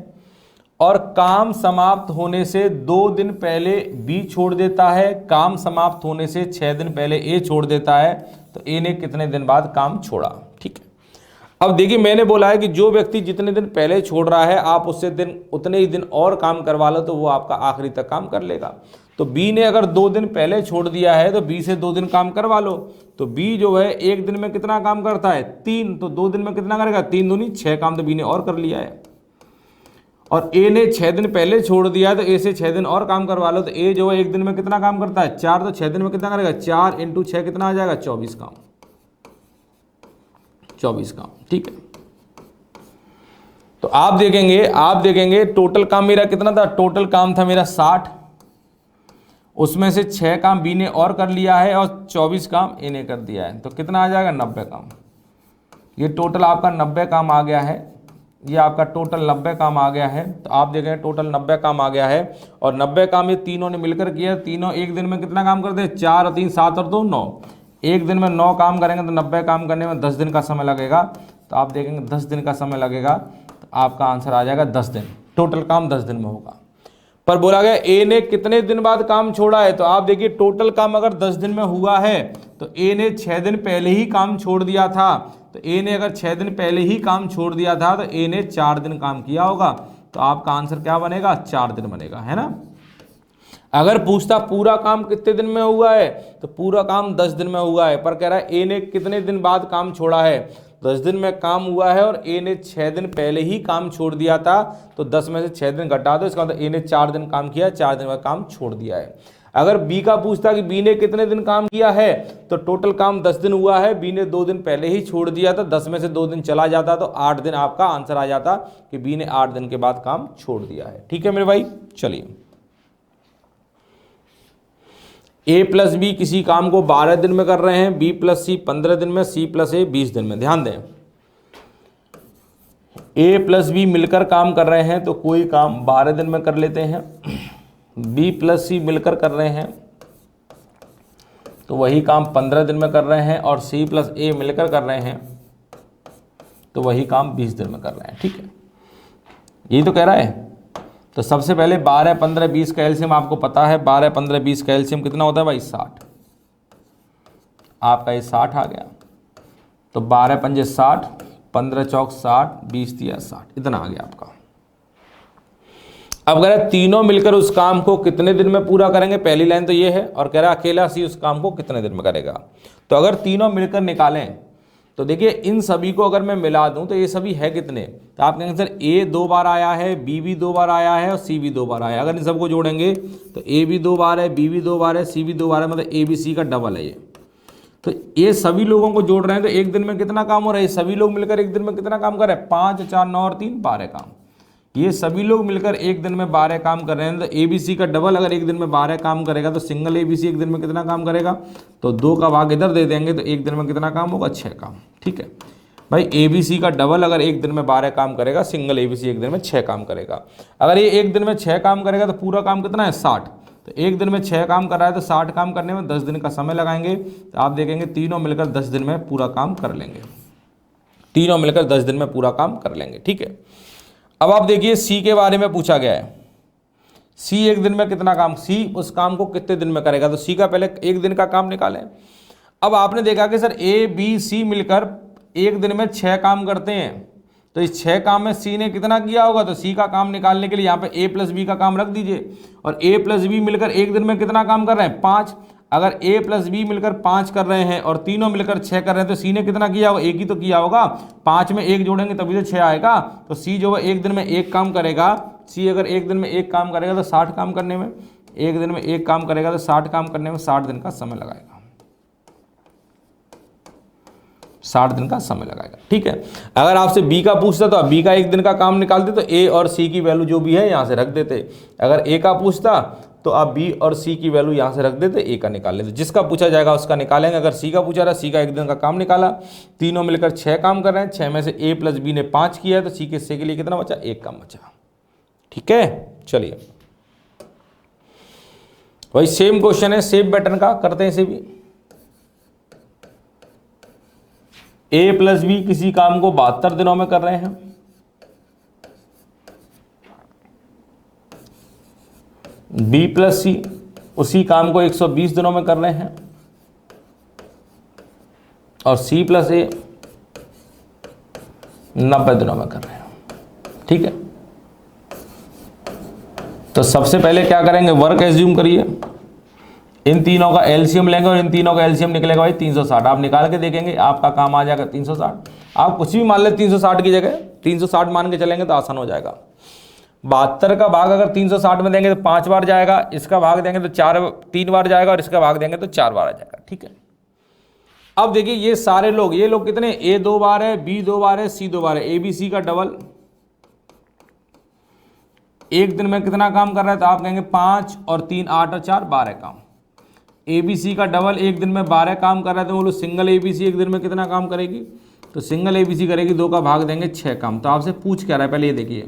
और काम समाप्त होने से 2 दिन पहले बी छोड़ देता है, काम समाप्त होने से 6 दिन पहले ए छोड़ देता है। तो ए ने कितने दिन बाद काम छोड़ा। ठीक है, अब देखिए मैंने बोला है कि जो व्यक्ति जितने दिन पहले छोड़ रहा है आप उससे उतने ही दिन और काम करवा लो तो वो आपका आखिरी तक काम कर लेगा। तो बी ने अगर 2 दिन पहले छोड़ दिया है तो बी से 2 दिन काम करवा लो। तो बी जो है एक दिन में कितना काम करता है, 3, तो 2 दिन में कितना करेगा, 3 दूनी 6 काम, तो बी ने और कर लिया है। और ए ने 6 दिन पहले छोड़ दिया तो ए से 6 दिन और काम करवा लो। तो ए जो है एक दिन में कितना काम करता है, 4, तो 6 दिन में कितना करेगा, 4 × 6 कितना आ जाएगा, 24 काम, 24 काम। ठीक है, तो आप देखेंगे टोटल काम मेरा कितना था, टोटल काम था मेरा 60, उसमें से 6 काम बी ने और कर लिया है और 24 काम ए ने कर दिया है। तो कितना आ जाएगा, 90 काम। ये टोटल आपका 90 काम आ गया है, ये आपका टोटल 90 काम आ गया है। तो आप देखें टोटल 90 काम आ गया है और 90 काम ये तीनों ने मिलकर किया। तीनों एक दिन में कितना काम करते हैं, 4 और 3 7 और 2 9, एक दिन में 9 काम करेंगे तो 90 काम करने में 10 दिन का समय लगेगा। तो आप देखेंगे 10 दिन का समय लगेगा, तो आपका आंसर आ जाएगा 10 दिन। टोटल काम 10 दिन में होगा। पर बोला गया ए ने कितने दिन बाद काम छोड़ा है, तो आप देखिए टोटल काम अगर 10 दिन में हुआ है तो ए ने 6 दिन पहले ही काम छोड़ दिया था। तो ए ने अगर 6 दिन पहले ही काम छोड़ दिया था तो ए ने 4 दिन काम किया होगा। तो आपका आंसर क्या बनेगा, 4 दिन बनेगा, है ना। अगर पूछता पूरा काम कितने दिन में हुआ है तो पूरा काम 10 दिन में हुआ है, पर कह रहा है ए ने कितने दिन बाद काम छोड़ा है, 10 दिन में काम हुआ है और ए ने 6 दिन पहले ही काम छोड़ दिया था, तो 10 में से 6 दिन घटा दो, इसका मतलब ए ने 4 दिन काम किया, 4 दिन में काम छोड़ दिया है। अगर बी का पूछता कि बी ने कितने दिन काम किया है तो टोटल काम 10 दिन हुआ है, बी ने 2 दिन पहले ही छोड़ दिया था, 10 में से 2 दिन चला जाता तो 8 दिन आपका आंसर आ जाता कि बी ने 8 दिन के बाद काम छोड़ दिया है। ठीक है मेरे भाई, चलिए ए प्लस बी किसी काम को 12 दिन में कर रहे हैं, बी प्लस सी 15 दिन में, सी प्लस ए 20 दिन में। ध्यान दें, ए प्लस बी मिलकर काम कर रहे हैं तो कोई काम 12 दिन में कर लेते हैं, बी प्लस सी मिलकर कर रहे हैं तो वही काम 15 दिन में कर रहे हैं, और सी प्लस ए मिलकर कर रहे हैं तो वही काम 20 दिन में कर रहे हैं। ठीक है, यही तो कह रहा है। तो सबसे पहले 12, 15, 20 का एलसीएम आपको पता है, 12, 15, 20 का एलसीएम कितना होता है भाई 60। आपका ये 60 आ गया, तो 12 पंजे 60, 15 चौक 60, 20 दिया 60, इतना आ गया आपका। अब कह रहा है तीनों मिलकर उस काम को कितने दिन में पूरा करेंगे, पहली लाइन तो ये है, और कह रहा है अकेला सी उस काम को कितने दिन में करेगा। तो अगर तीनों मिलकर निकालें तो देखिए इन सभी को अगर मैं मिला दूं तो ये सभी है कितने, तो आप कहेंगे सर ए 2 बार आया है, बी भी 2 बार आया है और सी भी 2 बार आया है। अगर इन सबको जोड़ेंगे तो ए भी 2 बार है, बी भी 2 बार है, सी भी 2 बार है, मतलब ए बी सी का डबल है ये। तो ये सभी लोगों को जोड़ रहे हैं तो एक दिन में कितना काम हो रहा है, ये सभी लोग मिलकर एक दिन में कितना काम कर रहे हैं, 5, 4, 9 और 3 12 काम। ये सभी लोग मिलकर एक दिन में 12 काम कर रहे हैं, तो ए बी सी का डबल अगर एक दिन में 12 काम करेगा तो सिंगल ए बी सी एक दिन में कितना काम करेगा, तो 2 का भाग इधर दे देंगे तो एक दिन में कितना काम होगा, 6 काम। ठीक है भाई, ए बी सी का डबल अगर एक दिन में 12 काम करेगा, सिंगल ए बी सी एक दिन में 6 काम करेगा। अगर ये एक दिन में 6 काम करेगा तो पूरा काम कितना है 60, तो एक दिन में 6 काम कर रहा है तो 60 काम करने में 10 दिन का समय लगाएंगे। तो आप देखेंगे तीनों मिलकर 10 दिन में पूरा काम कर लेंगे, तीनों मिलकर 10 दिन में पूरा काम कर लेंगे। ठीक है, अब आप देखिए सी के बारे में पूछा गया है, सी एक दिन में कितना काम, सी उस काम को कितने दिन में करेगा, तो सी का पहले एक दिन का काम निकालें। अब आपने देखा कि सर ए बी सी मिलकर एक दिन में 6 काम करते हैं, तो इस 6 काम में सी ने कितना किया होगा, तो सी का काम निकालने के लिए यहाँ पे ए प्लस बी का काम रख दीजिए, और ए प्लस बी मिलकर एक दिन में कितना काम कर रहे हैं 5। अगर ए प्लस बी मिलकर 5 कर रहे हैं और तीनों मिलकर 6 कर रहे हैं तो सी ने कितना किया होगा, एक ही तो किया होगा, 5 में 1 जोड़ेंगे तभी तो 6 आएगा। तो सी जो है एक दिन में 1 काम करेगा, सी अगर एक दिन में 1 काम करेगा तो 60 काम करने में, एक दिन में 1 काम करेगा तो 60 काम करने में 60 दिन का समय लगाएगा, 60 दिन का समय लगाएगा। ठीक है, अगर आपसे बी का पूछता तो आप बी का एक दिन का काम निकालते, तो ए और सी की वैल्यू जो भी है यहाँ से रख देते। अगर ए का पूछता तो आप बी और सी की वैल्यू यहाँ से रख देते, ए का निकाल लेते, जिसका पूछा जाएगा उसका निकालेंगे। अगर सी का पूछा रहा, सी का एक दिन का काम निकाला, तीनों मिलकर 6 काम कर रहे हैं, 6 में से ए प्लस बी ने 5 किया है, तो सी के हिस्से के लिए कितना बचा, 1 काम बचा। ठीक है, चलिए वही सेम क्वेश्चन है, सेम पैटर्न का करते हैं इसे भी। ए प्लस बी किसी काम को 72 दिनों में कर रहे हैं, बी प्लस सी उसी काम को 120 दिनों में कर रहे हैं, और सी प्लस ए 90 दिनों में कर रहे हैं। ठीक है, तो सबसे पहले क्या करेंगे, वर्क एज्यूम करिए, इन तीनों का एलसीएम लेंगे और इन तीनों का एलसीएम निकलेगा भाई 360। आप निकाल के देखेंगे, आपका काम आ जाएगा 360। आप कुछ भी मान ले 360 की जगह 360 मान के चलेंगे तो आसान हो जाएगा। 72 का भाग अगर 360 में देंगे तो 5 बार जाएगा, इसका भाग देंगे तो 3 बार जाएगा, और इसका भाग देंगे तो 4 बार आ जाएगा। ठीक है, अब देखिए ये सारे लोग, ये लोग कितने, ए 2 बार है, बी 2 बार है, सी 2 बार है, ए बी सी का डबल एक दिन में कितना काम कर रहा है, तो आप कहेंगे 5 और 3 8 और 4 12 काम। ए बी सी का डबल एक दिन में 12 काम कर रहा है, तो बोलो सिंगल ए बी सी एक दिन में कितना काम करेगी, तो सिंगल ए बी सी करेगी 2 का भाग देंगे 6 काम। तो आपसे पूछ क्या रहा है, पहले ये देखिए,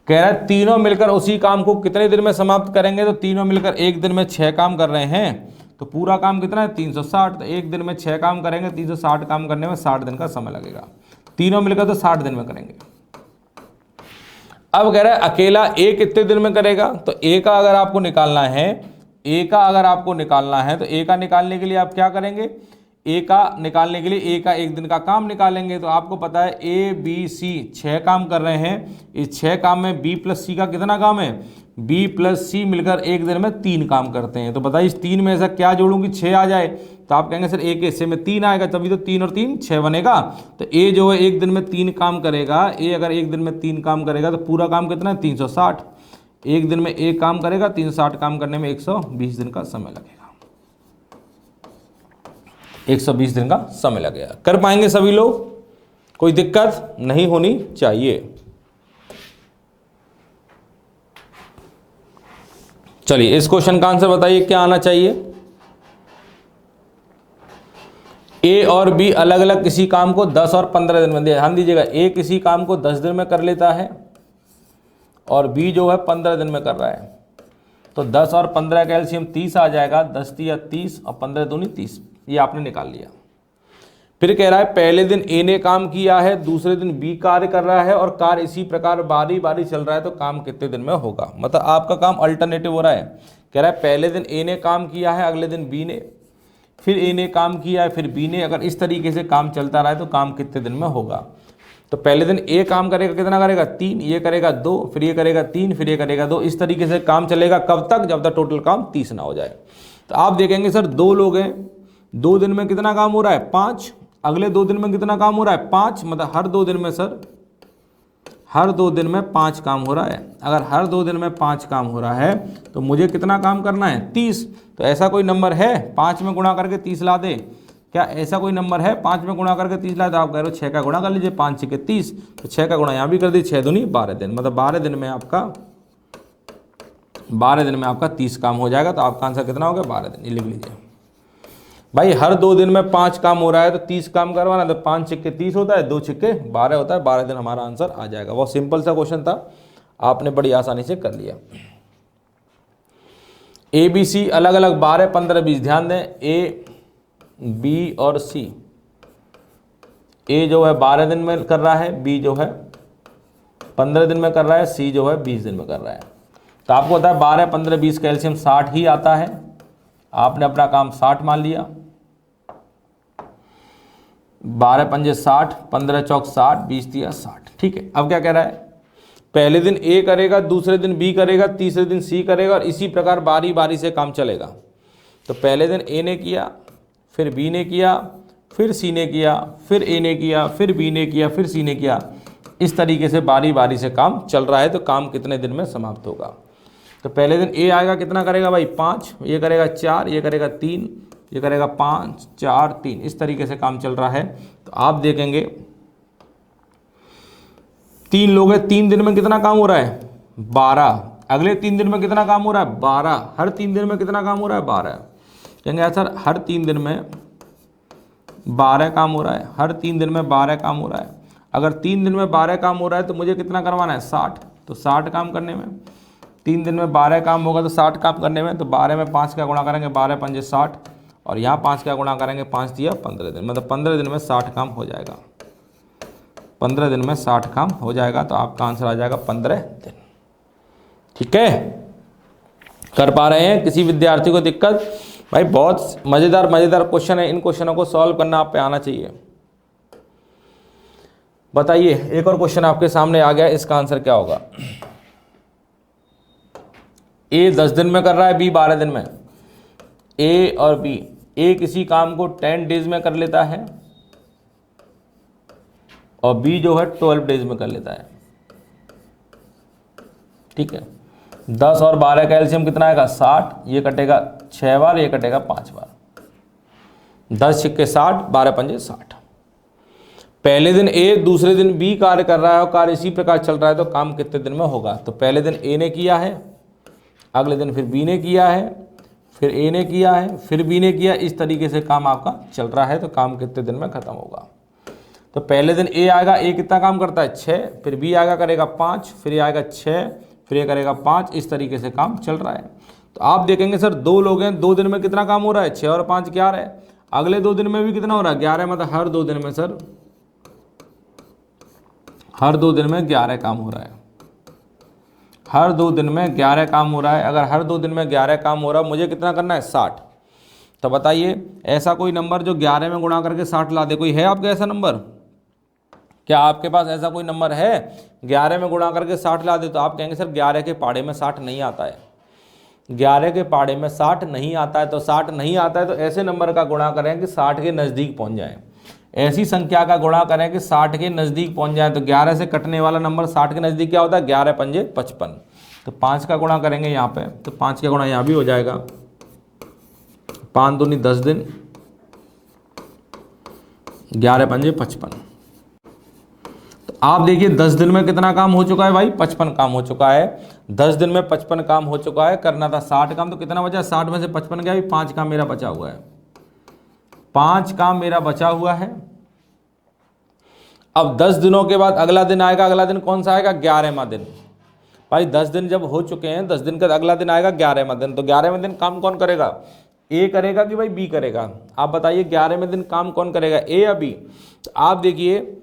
कह रहा है तीनों मिलकर उसी काम को कितने दिन में समाप्त करेंगे, तो तीनों मिलकर एक दिन में 6 काम कर रहे हैं, तो पूरा काम कितना है 360। तो एक दिन में 6 काम करेंगे, 360 काम करने में 60 दिन का समय लगेगा, तीनों मिलकर तो 60 दिन में करेंगे। अब कह रहा है अकेला ए कितने दिन में करेगा, तो ए का अगर आपको निकालना है, ए का अगर आपको निकालना है तो ए का निकालने के लिए आप क्या करेंगे, ए का निकालने के लिए ए का एक दिन का काम निकालेंगे। तो आपको पता है ए बी सी 6 काम कर रहे हैं, इस 6 काम में बी प्लस सी का कितना काम है, बी प्लस सी मिलकर एक दिन में 3 काम करते हैं। तो बताइए इस 3 में ऐसा क्या जोड़ूं कि 6 आ जाए। तो आप कहेंगे सर एक हिस्से में 3 आएगा, तभी तो 3 और 3 6 बनेगा। तो ए जो है एक दिन में 3 काम करेगा। ए अगर एक दिन में 3 काम करेगा तो पूरा काम कितना है 360। एक दिन में एक काम करेगा, 360 काम करने में 120 दिन का समय लगेगा। 120 दिन का समय लगेगा। कर पाएंगे सभी लोग? कोई दिक्कत नहीं होनी चाहिए। चलिए इस क्वेश्चन का आंसर बताइए क्या आना चाहिए। ए और बी अलग अलग किसी काम को 10 और 15 दिन में, ध्यान दीजिएगा, ए किसी काम को 10 दिन में कर लेता है और बी जो है 15 दिन में कर रहा है। तो 10 और 15 का एलसीएम 30 आ जाएगा। 10 या 30 और 15 दूनी 30, ये आपने निकाल लिया। फिर कह रहा है पहले दिन ए ने काम किया है, दूसरे दिन बी कार्य कर रहा है और कार्य इसी प्रकार बारी बारी चल रहा है, तो काम कितने दिन में होगा। मतलब आपका काम अल्टरनेटिव हो रहा है। कह रहा है पहले दिन ए ने काम किया है, अगले दिन बी ने, फिर ए ने काम किया है, फिर बी ने। अगर इस तरीके से काम चलता रहा है तो काम कितने दिन में होगा। तो पहले दिन ए काम करेगा, कितना करेगा 3, ये करेगा 2, फिर ये करेगा 3, फिर ये करेगा 2। इस तरीके से काम चलेगा कब तक, जब तक टोटल काम 30 ना हो जाए। तो आप देखेंगे सर 2 लोग हैं, 2 दिन में कितना काम हो रहा है 5, अगले 2 दिन में कितना काम हो रहा है 5। मतलब हर 2 दिन में सर, हर 2 दिन में 5 काम हो रहा है। अगर हर 2 दिन में 5 काम हो रहा है तो मुझे कितना काम करना है 30। तो ऐसा कोई नंबर है 5 में गुणा करके 30 ला दे? क्या ऐसा कोई नंबर है 5 में गुणा करके 30 ला दे? आप कह रहे हो 6 का गुणा कर लीजिए, 5 6 के 30, तो 6 का गुणा यहाँ भी कर दीजिए, 6 दूनी 12 दिन। मतलब 12 दिन में आपका 30 काम हो जाएगा। तो आपका आंसर कितना हो गया 12 दिन। ये लिख लीजिए भाई, हर 2 दिन में 5 काम हो रहा है तो 30 काम करवाना, तो 5 छिक्के 30 होता है, 2 छिक्के 12 होता है। 12 दिन हमारा आंसर आ जाएगा। बहुत सिंपल सा क्वेश्चन था, आपने बड़ी आसानी से कर लिया। ए बी सी अलग अलग 12 15 20, ध्यान दें ए बी और सी। ए जो है 12 दिन में कर रहा है, बी जो है 15 दिन में कर रहा है, सी जो है 20 दिन में कर रहा है। तो आपको पता है 12 15 20 का एलसीएम 60 ही आता है। आपने अपना काम 60 मान लिया। 12 पंजे 60, 15 चौक 60, 20 दिया 60। ठीक है, अब क्या कह रहा है, पहले दिन ए करेगा, दूसरे दिन बी करेगा, तीसरे दिन सी करेगा और इसी प्रकार बारी बारी से काम चलेगा। तो पहले दिन ए ने किया, फिर बी ने किया, फिर सी ने किया, फिर ए ने किया, फिर बी ने किया, फिर सी ने किया। इस तरीके से बारी बारी से काम चल रहा है। तो काम कितने दिन में समाप्त होगा। तो पहले दिन ए आएगा, कितना करेगा भाई 5, ये करेगा 4, ये करेगा 3, ये करेगा 5 4 3। इस तरीके से काम चल रहा है। तो आप देखेंगे 3 लोग हैं, 3 दिन में कितना काम हो रहा है 12। अगले 3 दिन में कितना काम हो रहा है 12। हर 3 दिन में कितना काम हो रहा है 12। कहेंगे सर हर 3 दिन में 12 काम हो रहा है, हर 3 दिन में 12 काम हो रहा है। अगर 3 दिन में 12 काम हो रहा है तो मुझे कितना करवाना है 60। तो 60 काम करने में, 3 दिन में 12 काम होगा तो 60 काम करने में, तो 12 में 5 का गुणा करेंगे, 12 पंजे 60, और यहाँ 5 का गुणा करेंगे, 5 दिया 15 दिन। मतलब 15 दिन में 60 काम हो जाएगा। 15 दिन में 60 काम हो जाएगा। तो आपका आंसर आ जाएगा 15 दिन। ठीक है, कर पा रहे हैं? किसी विद्यार्थी को दिक्कत? भाई बहुत मज़ेदार क्वेश्चन है। इन क्वेश्चनों को सॉल्व करना आप पे आना चाहिए। बताइए, एक और क्वेश्चन आपके सामने आ गया, इसका आंसर क्या होगा। ए 10 दिन में कर रहा है, बी 12 दिन में। ए और बी, ए किसी काम को 10 डेज में कर लेता है और बी जो है 12 डेज में कर लेता है। ठीक है, 10 और 12 का एलसीएम कितना आएगा 60। ये कटेगा 6 बार, ये कटेगा 5 बार। 10 छिक्के 60, 12 पंजे 60। पहले दिन ए, दूसरे दिन बी कार्य कर रहा है और कार्य इसी प्रकार चल रहा है, तो काम कितने दिन में होगा। तो पहले दिन ए ने किया है, अगले दिन फिर बी ने किया है, फिर ए ने किया है, फिर बी ने किया। इस तरीके से काम आपका चल रहा है। तो काम कितने दिन में खत्म होगा। तो पहले दिन ए आएगा, ए कितना काम करता है 6, फिर बी आएगा करेगा 5, फिर ये आएगा 6, फिर ये करेगा 5। इस तरीके से काम चल रहा है। तो आप देखेंगे सर 2 लोग हैं, 2 दिन में कितना काम हो रहा है 6 और 5 11 है। अगले 2 दिन में भी कितना हो रहा है 11। मतलब हर 2 दिन में सर, हर 2 दिन में 11 काम हो रहा है। हर 2 दिन में 11 काम हो रहा है। अगर हर 2 दिन में 11 काम हो रहा है, मुझे कितना करना है 60। तो बताइए ऐसा कोई नंबर जो 11 में गुणा करके 60 ला दे, कोई है आपका ऐसा नंबर? क्या आपके पास ऐसा कोई नंबर है 11 में गुणा करके 60 ला दे? तो आप कहेंगे सर 11 के पाड़े में 60 नहीं आता है, 11 के पाड़े में 60 नहीं आता है। तो 60 नहीं आता है तो ऐसे नंबर का गुणा करें कि 60 के नज़दीक पहुंच जाए, ऐसी संख्या का गुणा करें कि 60 के नज़दीक पहुंच जाए। तो 11 से कटने वाला नंबर 60 के नज़दीक क्या होता है? 11 पंजे 55। तो 5 का गुणा करेंगे यहाँ पे, तो 5 का गुणा यहाँ भी हो जाएगा, 5 दूनी 10 दिन, 11 पंजे 55। तो आप देखिए 10 दिन में कितना काम हो चुका है भाई? 55 काम हो चुका है। 10 दिन में 55 काम हो चुका है। करना था 60 काम, तो कितना बचा? 60 में से 55 गया, 5 काम मेरा बचा हुआ है, 5 काम मेरा बचा हुआ है। अब 10 दिनों के बाद अगला दिन आएगा, अगला दिन कौन सा आएगा? 11वां दिन। भाई 10 दिन जब हो चुके हैं, 10 दिन का अगला दिन आएगा 11वां दिन। तो 11वें दिन काम कौन करेगा? ए करेगा कि भाई बी करेगा? आप बताइए 11वें दिन काम कौन करेगा, ए या बी? तो आप देखिए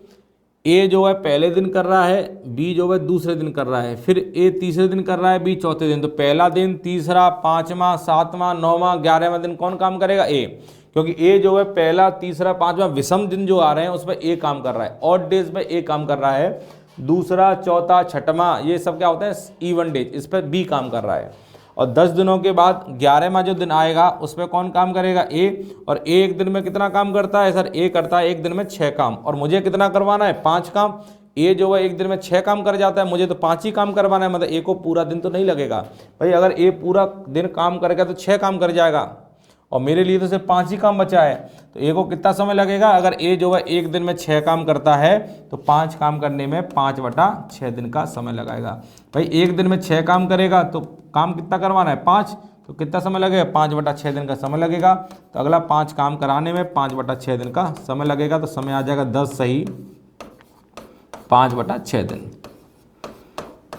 ए जो है पहले दिन कर रहा है, बी जो है दूसरे दिन कर रहा है, फिर ए तीसरे दिन कर रहा है, बी चौथे दिन। तो पहला दिन, तीसरा, 5वां, 7वां, 9वां, 11वां दिन कौन काम करेगा? ए। क्योंकि ए जो है पहला, तीसरा, 5वां विषम दिन जो आ रहे हैं उस पर ए काम कर रहा है, ऑड डेज पे ए काम कर रहा है। दूसरा, चौथा, छठवां ये सब क्या होते हैं? इवन डेज, इस पर बी काम कर रहा है। और 10 दिनों के बाद 11वां जो दिन आएगा उस पर कौन काम करेगा? ए। और ए एक दिन में कितना काम करता है सर? ए करता है एक दिन में 6 काम, और मुझे कितना करवाना है? 5 काम। ए जो है एक दिन में 6 काम कर जाता है, मुझे तो 5 ही काम करवाना है, मतलब ए को पूरा दिन तो नहीं लगेगा भाई। अगर ए पूरा दिन काम करेगा तो 6 काम कर जाएगा, और मेरे लिए तो सिर्फ 5 ही काम बचा है। तो ए को कितना समय लगेगा? अगर ए जो है एक दिन में 6 काम करता है तो 5 काम करने में 5/6 दिन का समय लगाएगा। भाई एक दिन में 6 काम करेगा तो काम कितना करवाना है? 5। तो कितना समय लगेगा? 5/6 दिन का समय लगेगा। तो अगला 5 काम कराने में 5/6 दिन का समय लगेगा। तो समय आ जाएगा 10 सही 5/6 दिन,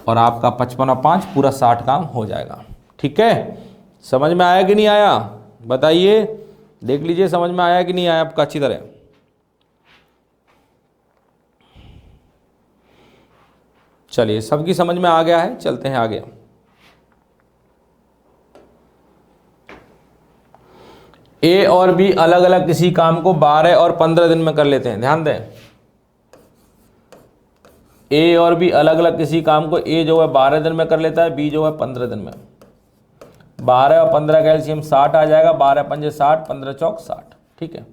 और आपका 55 और 5 पूरा 60 काम हो जाएगा। ठीक है, समझ में आया कि नहीं आया? बताइए, देख लीजिए समझ में आया कि नहीं आया आपका अच्छी तरह। चलिए सबकी समझ में आ गया है, चलते हैं आगे। ए और बी अलग अलग किसी काम को 12 और 15 दिन में कर लेते हैं। ध्यान दें, ए और बी अलग अलग किसी काम को ए जो है 12 दिन में कर लेता है, बी जो है 15 दिन में। 12 और 15 का एलसीएम 60 आ जाएगा, 12 पंजे 60, 15 चौक 60। ठीक है,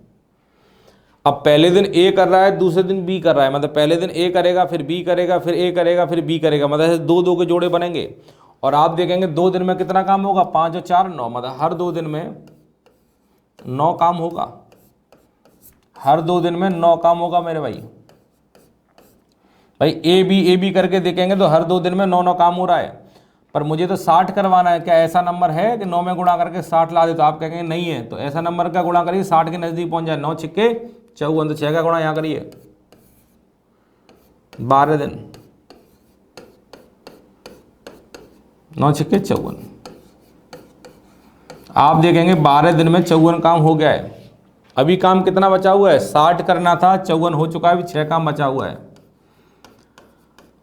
अब पहले दिन ए कर रहा है, दूसरे दिन बी कर रहा है, मतलब पहले दिन ए करेगा, फिर बी करेगा, फिर ए करेगा, फिर बी करेगा, मतलब ऐसे 2-2 के जोड़े बनेंगे। और आप देखेंगे 2 दिन में कितना काम होगा? 5 और 4 9, मतलब हर 2 दिन में 9 काम होगा, हर 2 दिन में 9 काम होगा मेरे भाई। भाई ए बी करके देखेंगे तो हर 2 दिन में 9 काम हो रहा है, पर मुझे तो 60 करवाना है। क्या ऐसा नंबर है कि 9 में गुणा करके 60 ला दे? तो आप कहेंगे नहीं है। तो ऐसा नंबर का गुणा करिए 60 के नजदीक पहुंच जाए। 9 छिक्के 54, तो 6 का गुणा यहाँ करिए 12 दिन, 9 छिक्के 54। आप देखेंगे 12 दिन में 54 काम हो गया है। अभी काम कितना बचा हुआ है? 60 करना था, 54 हो चुका है, अभी 6 काम बचा हुआ है।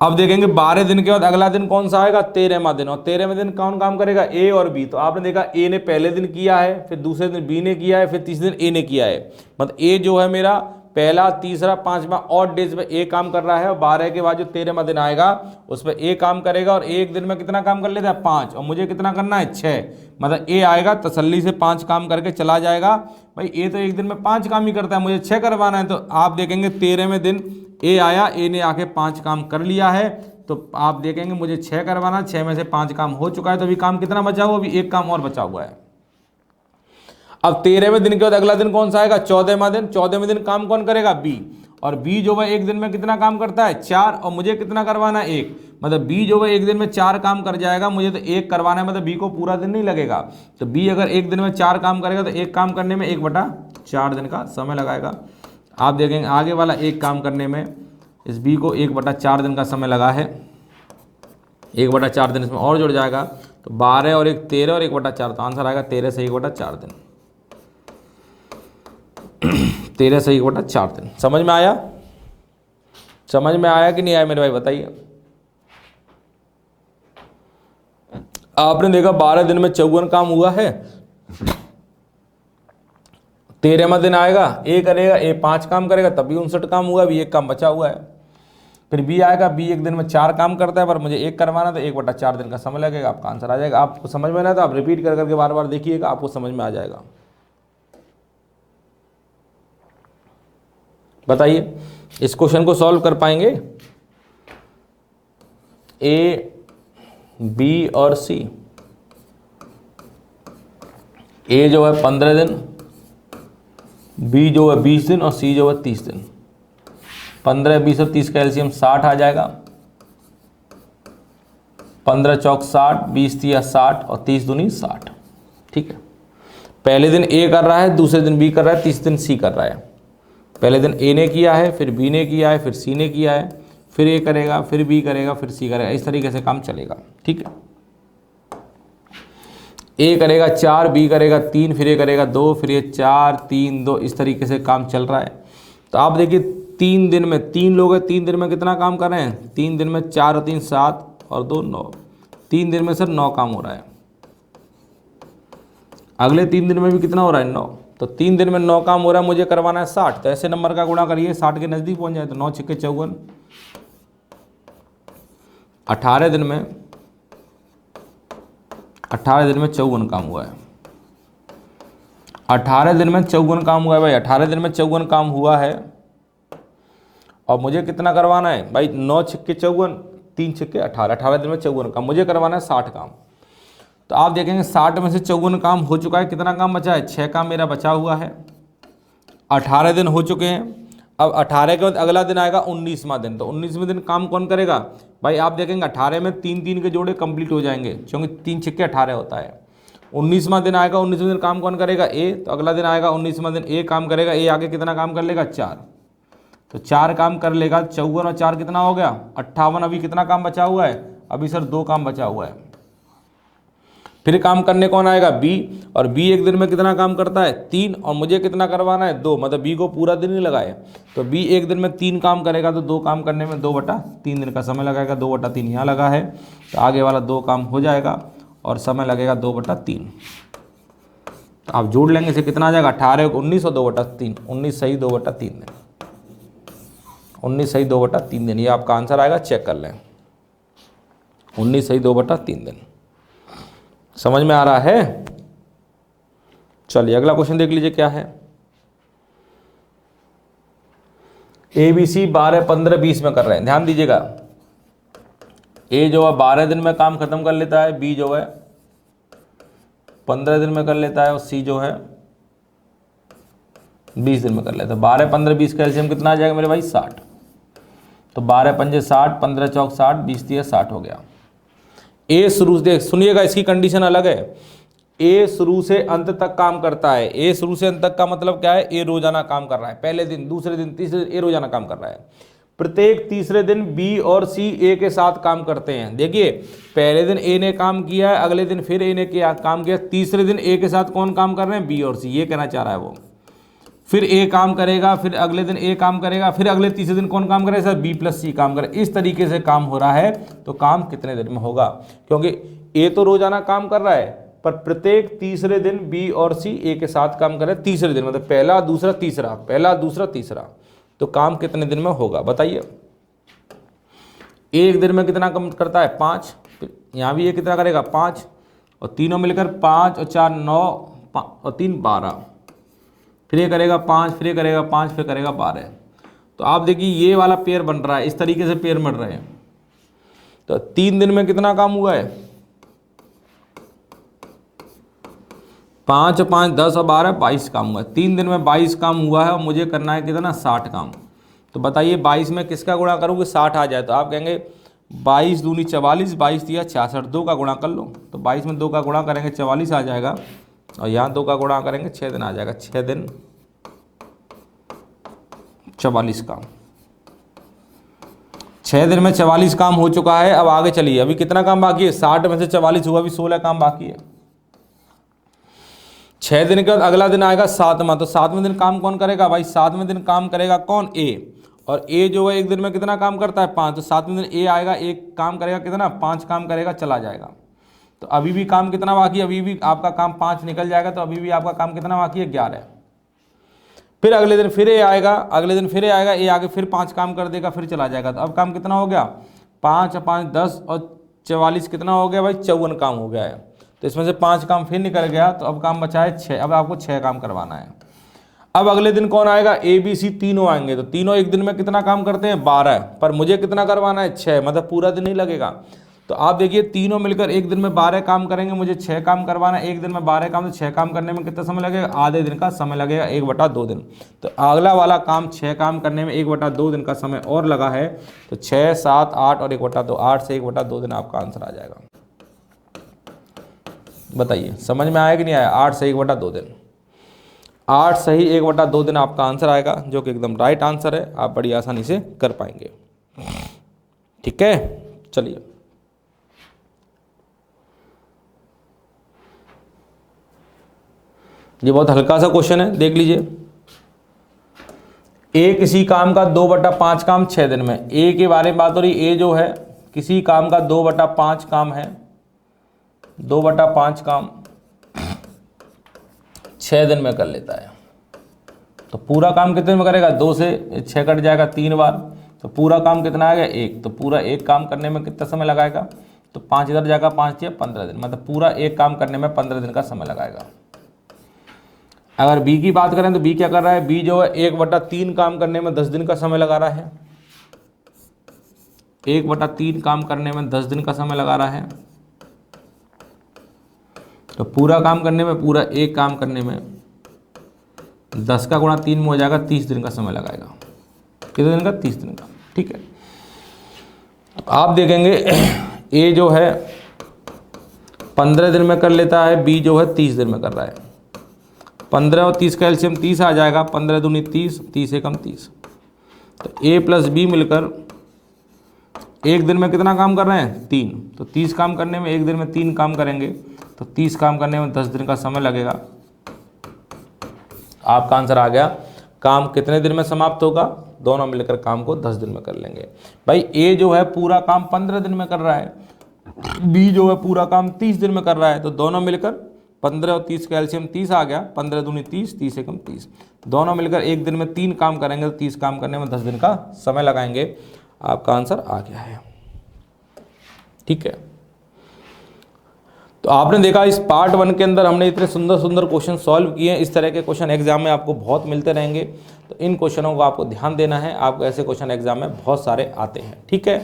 अब देखेंगे 12 दिन के बाद अगला दिन कौन सा आएगा? 13वां दिन। और 13वें दिन कौन काम करेगा? ए और बी। तो आपने देखा ए ने पहले दिन किया है, फिर दूसरे दिन बी ने किया है, फिर तीसरे दिन ए ने किया है। मतलब ए जो है मेरा पहला, तीसरा, 5वां ऑड डेज पे ए काम कर रहा है, और 12 के बाद जो 13वां दिन आएगा उस पर ए काम करेगा। और एक दिन में कितना काम कर लेता है? 5, और मुझे कितना करना है? 6। मतलब ए आएगा तसल्ली से 5 काम करके चला जाएगा। भाई ए तो एक दिन में 5 काम ही करता है, मुझे 6 करवाना है। तो आप देखेंगे 13वें दिन ए आया, ए ने आके 5 काम कर लिया है। तो आप देखेंगे मुझे 6 करवाना, 6 में से 5 काम हो चुका है। तो अभी काम कितना बचा हुआ? अभी 1 काम और बचा हुआ है। अब 13वें दिन के बाद अगला दिन कौन सा आएगा? 14वां दिन। 14वें दिन काम कौन करेगा? बी। और बी जो है एक दिन में कितना काम करता है? 4, और मुझे कितना करवाना है? 1। मतलब बी जो है एक दिन में 4 काम कर जाएगा, मुझे तो 1 करवाना है, मतलब बी को पूरा दिन नहीं लगेगा। तो बी अगर एक दिन में 4 काम करेगा तो 1 काम करने में 1/4 दिन का समय लगाएगा। आप देखेंगे आगे वाला 1 काम करने में इस बी को 1/4 दिन का समय लगा है। 1/4 दिन इसमें और जुड़ जाएगा, तो 12 और 1 13 और 1/4, तो आंसर आएगा 13 से 1/4 दिन। 13 से 1/4 दिन। समझ में आया? समझ में आया कि नहीं आया मेरे भाई बताइए? आपने देखा 12 दिन में 54 काम हुआ है। 13वां दिन आएगा, ए करेगा, ए 5 काम करेगा, तब भी 59 काम हुआ, अभी 1 काम बचा हुआ है। फिर बी आएगा, बी एक दिन में 4 काम करता है, पर मुझे 1 करवाना तो 1/4 दिन का समय लगेगा। आपका आंसर आ जाएगा। आपको समझ में आया तो आप रिपीट कर करके बार बार देखिएगा, आपको समझ में आ जाएगा। बताइए इस क्वेश्चन को सॉल्व कर पाएंगे? ए, बी और सी। ए जो है 15 दिन, बी जो है 20 दिन और सी जो है 30 दिन। 15, 20 और 30 का एलसीएम 60 आ जाएगा। 15 चौक 60, 20 तिया 60 और 30 दूनी 60। ठीक है, पहले दिन ए कर रहा है, दूसरे दिन बी कर रहा है, तीसरे दिन सी कर रहा है। पहले दिन ए ने किया है, फिर बी ने किया है, फिर सी ने किया है, फिर ए करेगा, फिर बी करेगा, फिर सी करेगा। इस तरीके से काम चलेगा। ठीक है, ए करेगा 4, बी करेगा 3, फिर ए करेगा 2, फिर ये 4 3 2, इस तरीके से काम चल रहा है। तो आप देखिए 3 दिन में 3 लोग हैं, 3 दिन में कितना काम कर रहे हैं? 3 दिन में 4 और 3 7 और 2 9। 3 दिन में सर 9 काम हो रहा है। अगले 3 दिन में भी कितना हो रहा है? 9। तो 3 दिन में 9 काम हो रहा है, मुझे करवाना है 60। तो ऐसे नंबर का गुणा करिए, 60 के नज़दीक पहुंच जाए तो 9 छक्के 54। 18 दिन में 54 काम हुआ है। 18 दिन में 54 काम हुआ है भाई। 18 दिन में 54 काम हुआ है और मुझे कितना करवाना है भाई? 9 छक्के 54, 3 छक्के 18। 18 दिन में 54 काम, मुझे करवाना है 60 काम। तो आप देखेंगे 60 में से 54 काम हो चुका है। कितना काम बचा है? 6 काम मेरा बचा हुआ है। 18 दिन हो चुके हैं। अब 18 के बाद अगला दिन आएगा 19वां दिन। तो 19वें दिन काम कौन करेगा भाई? आप देखेंगे 18 में 3 3 के जोड़े कंप्लीट हो जाएंगे, क्योंकि 3 छक्के 18 होता है। 19वां दिन आएगा, 19वें दिन काम कौन करेगा? ए। तो अगला दिन आएगा 19वां दिन, ए काम करेगा। ए आगे कितना काम कर लेगा? 4। तो 4 काम कर लेगा। 54 और 4 कितना हो गया? 58। अभी कितना काम बचा हुआ है? अभी सर 2 काम बचा हुआ है। फिर काम करने कौन आएगा? बी। और बी एक दिन में कितना काम करता है? 3। और मुझे कितना करवाना है? 2। मतलब बी को पूरा दिन ही लगाए। तो बी एक दिन में 3 काम करेगा, तो 2 काम करने में 2/3 दिन का समय लगाएगा। 2/3 यहाँ लगा है, तो आगे वाला 2 काम हो जाएगा और समय लगेगा 2/3। तो आप जोड़ लेंगे, इसे कितना आ जाएगा? 18 को 19 और 2/3। 19 सही 2/3 दिन। 19 सही 2/3 दिन, ये आपका आंसर आएगा। चेक कर लें, 19 सही 2/3 दिन। समझ में आ रहा है? चलिए अगला क्वेश्चन देख लीजिए क्या है। ए बी सी 12 15 20 में कर रहे हैं। ध्यान दीजिएगा, ए जो है 12 दिन में काम खत्म कर लेता है, बी जो है 15 दिन में कर लेता है और सी जो है 20 दिन में कर लेता है। 12 15 20 का एलसीएम कितना आ जाएगा मेरे भाई? 60। तो 12 पंजे 60, 15 चौक 60, 20 तिया 60 हो गया। ए शुरू से, सुनिएगा इसकी कंडीशन अलग है। ए शुरू से अंत तक काम करता है। ए शुरू से अंत तक का मतलब क्या है? ए रोजाना काम कर रहा है। पहले दिन, दूसरे दिन, तीसरे दिन, ए रोजाना काम कर रहा है। प्रत्येक तीसरे दिन बी और सी ए के साथ काम करते हैं। देखिए पहले दिन ए ने काम किया है, अगले दिन फिर ए ने किया काम किया, तीसरे दिन ए के साथ कौन काम कर रहे हैं? बी और सी। ये कहना चाह रहा है वो। फिर ए काम करेगा, फिर अगले दिन ए काम करेगा, फिर अगले तीसरे दिन कौन काम करेगा? सर बी प्लस सी काम करे। इस तरीके से काम हो रहा है। तो काम कितने दिन में होगा? क्योंकि ए तो रोजाना काम कर रहा है, पर प्रत्येक तीसरे दिन बी और सी ए के साथ काम कर रहे हैं। तीसरे दिन मतलब पहला दूसरा तीसरा, पहला दूसरा तीसरा। तो काम कितने दिन में होगा बताइए? एक दिन में कितना काम करता है? 5। यहाँ भी ये कितना करेगा? 5। और तीनों मिलकर 5 और 4 9 और 3 12। फिर ये करेगा 5, फिर ये करेगा 5, फिर करेगा 12। तो आप देखिए ये वाला पेयर बन रहा है, इस तरीके से पेयर बन रहे हैं। तो 3 दिन में कितना काम हुआ है? 5 और 5 10 और 12 22 काम हुआ है। 3 दिन में 22 काम हुआ है और मुझे करना है कितना? 60 काम। तो बताइए 22 में किसका गुणा करूँगी? 60 आ जाए। तो आप कहेंगे 22 दूनी 44, 22 दिया 66, 2 का गुणा कर लो। तो 22 में 2 का गुणा करेंगे 44 आ जाएगा, और यहाँ 2 का गुणा करेंगे 6 दिन आ जाएगा। 6 दिन 44 काम। 6 दिन में 44 काम हो चुका है। अब आगे चलिए, अभी कितना काम बाकी है? 60 में से 44 हुआ, अभी 16 काम बाकी है। 6 दिन के बाद अगला दिन आएगा 7वां। तो 7वें दिन काम कौन करेगा भाई? 7वें दिन काम करेगा कौन? ए। और ए जो है एक दिन में कितना काम करता है? 5। तो 7वें दिन ए आएगा, एक काम करेगा कितना? 5 काम करेगा, चला जाएगा। तो अभी भी काम कितना बाकी है? अभी भी आपका काम 5 निकल जाएगा, तो अभी भी आपका काम कितना बाकी है? 11। फिर अगले दिन फिर ए आएगा, अगले दिन फिर ए आएगा, ए आगे फिर 5 काम कर देगा, फिर चला जाएगा। तो अब काम कितना हो गया, 5 और 5 10 और 44 कितना हो गया भाई, 54 काम हो गया है। तो इसमें से 5 काम फिर निकल गया, तो अब काम बचा है 6। अब आपको 6 काम करवाना है। अब अगले दिन कौन आएगा, ए बी सी तीनों आएंगे। तो तीनों एक दिन में कितना काम करते हैं, 12, पर मुझे कितना करवाना है, 6, मतलब पूरा दिन नहीं लगेगा। तो आप देखिए तीनों मिलकर एक दिन में 12 काम करेंगे, मुझे 6 काम करवाना है। एक दिन में 12 काम, तो 6 काम करने में कितना समय लगेगा, आधे दिन का समय लगेगा, 1/2 दिन। तो अगला वाला काम 6 काम करने में 1/2 दिन का समय और लगा है। तो 6, 7, 8 और 1/2, 8 से 1/2 दिन आपका आंसर आ जाएगा। बताइए समझ में आया कि नहीं आया, 8 से 1/2 दिन, 8 सही 1/2 दिन आपका आंसर आएगा, जो कि एकदम राइट आंसर है। आप बड़ी आसानी से कर पाएंगे। ठीक है, चलिए ये बहुत हल्का सा क्वेश्चन है, देख लीजिए। ए किसी काम का 2/5 काम 6 दिन में, ए के बारे में बात हो रही। ए जो है किसी काम का 2/5 काम है, 2/5 काम 6 दिन में कर लेता है। तो पूरा काम कितने में करेगा, 2 से 6 कट जाएगा 3 बार। तो पूरा काम कितना आएगा, 1। तो पूरा एक काम करने में कितना समय लगाएगा, तो 5 इधर जाएगा, 5 या 15 दिन, मतलब पूरा एक काम करने में 15 दिन का समय लगाएगा। अगर बी की बात करें तो बी क्या कर रहा है, बी जो है 1/3 काम करने में 10 दिन का समय लगा रहा है। 1/3 काम करने में 10 दिन का समय लगा रहा है। तो पूरा काम करने में, पूरा एक काम करने में 10 का गुणा 3 में हो जाएगा, 30 दिन का समय लगाएगा। कितने दिन का, 30 दिन का। ठीक है, तो आप देखेंगे ए जो है 15 दिन में कर लेता है, बी जो है 30 दिन में कर रहा है। 15 और 30 का एलसीएम 30 आ जाएगा, 15 दूनी 30, 30 एकम 30। तो ए प्लस बी मिलकर एक दिन में कितना काम कर रहे हैं, 3। तो 30 काम करने में एक दिन में 3 काम करेंगे, तो 30 काम करने में 10 दिन का समय लगेगा। आपका आंसर आ गया। काम कितने दिन में समाप्त होगा, दोनों मिलकर काम को 10 दिन में कर लेंगे। भाई ए जो है पूरा काम 15 दिन में कर रहा है, बी जो है पूरा काम 30 दिन में कर रहा है। तो दोनों मिलकर 15 और 30 का एलसीएम 30 आ गया, 15 दूनी 30, 30 एकम 30। दोनों मिलकर एक दिन में 3 काम करेंगे, तो 30 काम करने में 10 दिन का समय लगाएंगे। आपका आंसर आ गया है। ठीक है, तो आपने देखा इस पार्ट 1 के अंदर हमने इतने सुंदर सुंदर क्वेश्चन सॉल्व किए हैं। इस तरह के क्वेश्चन एग्जाम में आपको बहुत मिलते रहेंगे, तो इन क्वेश्चनों को आपको ध्यान देना है। आपको ऐसे क्वेश्चन एग्जाम में बहुत सारे आते हैं। ठीक है,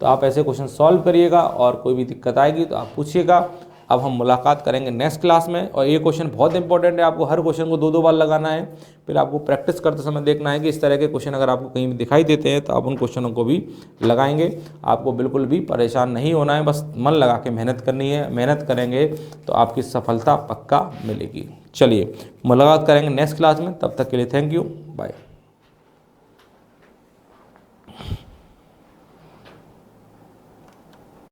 तो आप ऐसे क्वेश्चन सॉल्व करिएगा, और कोई भी दिक्कत आएगी तो आप पूछिएगा। अब हम मुलाकात करेंगे नेक्स्ट क्लास में। और ये क्वेश्चन बहुत इंपॉर्टेंट है, आपको हर क्वेश्चन को 2-2 बार लगाना है। फिर आपको प्रैक्टिस करते समय देखना है कि इस तरह के क्वेश्चन अगर आपको कहीं भी दिखाई देते हैं तो आप उन क्वेश्चनों को भी लगाएंगे। आपको बिल्कुल भी परेशान नहीं होना है, बस मन लगा के मेहनत करनी है। मेहनत करेंगे तो आपकी सफलता पक्का मिलेगी। चलिए मुलाकात करेंगे नेक्स्ट क्लास में, तब तक के लिए थैंक यू, बाय।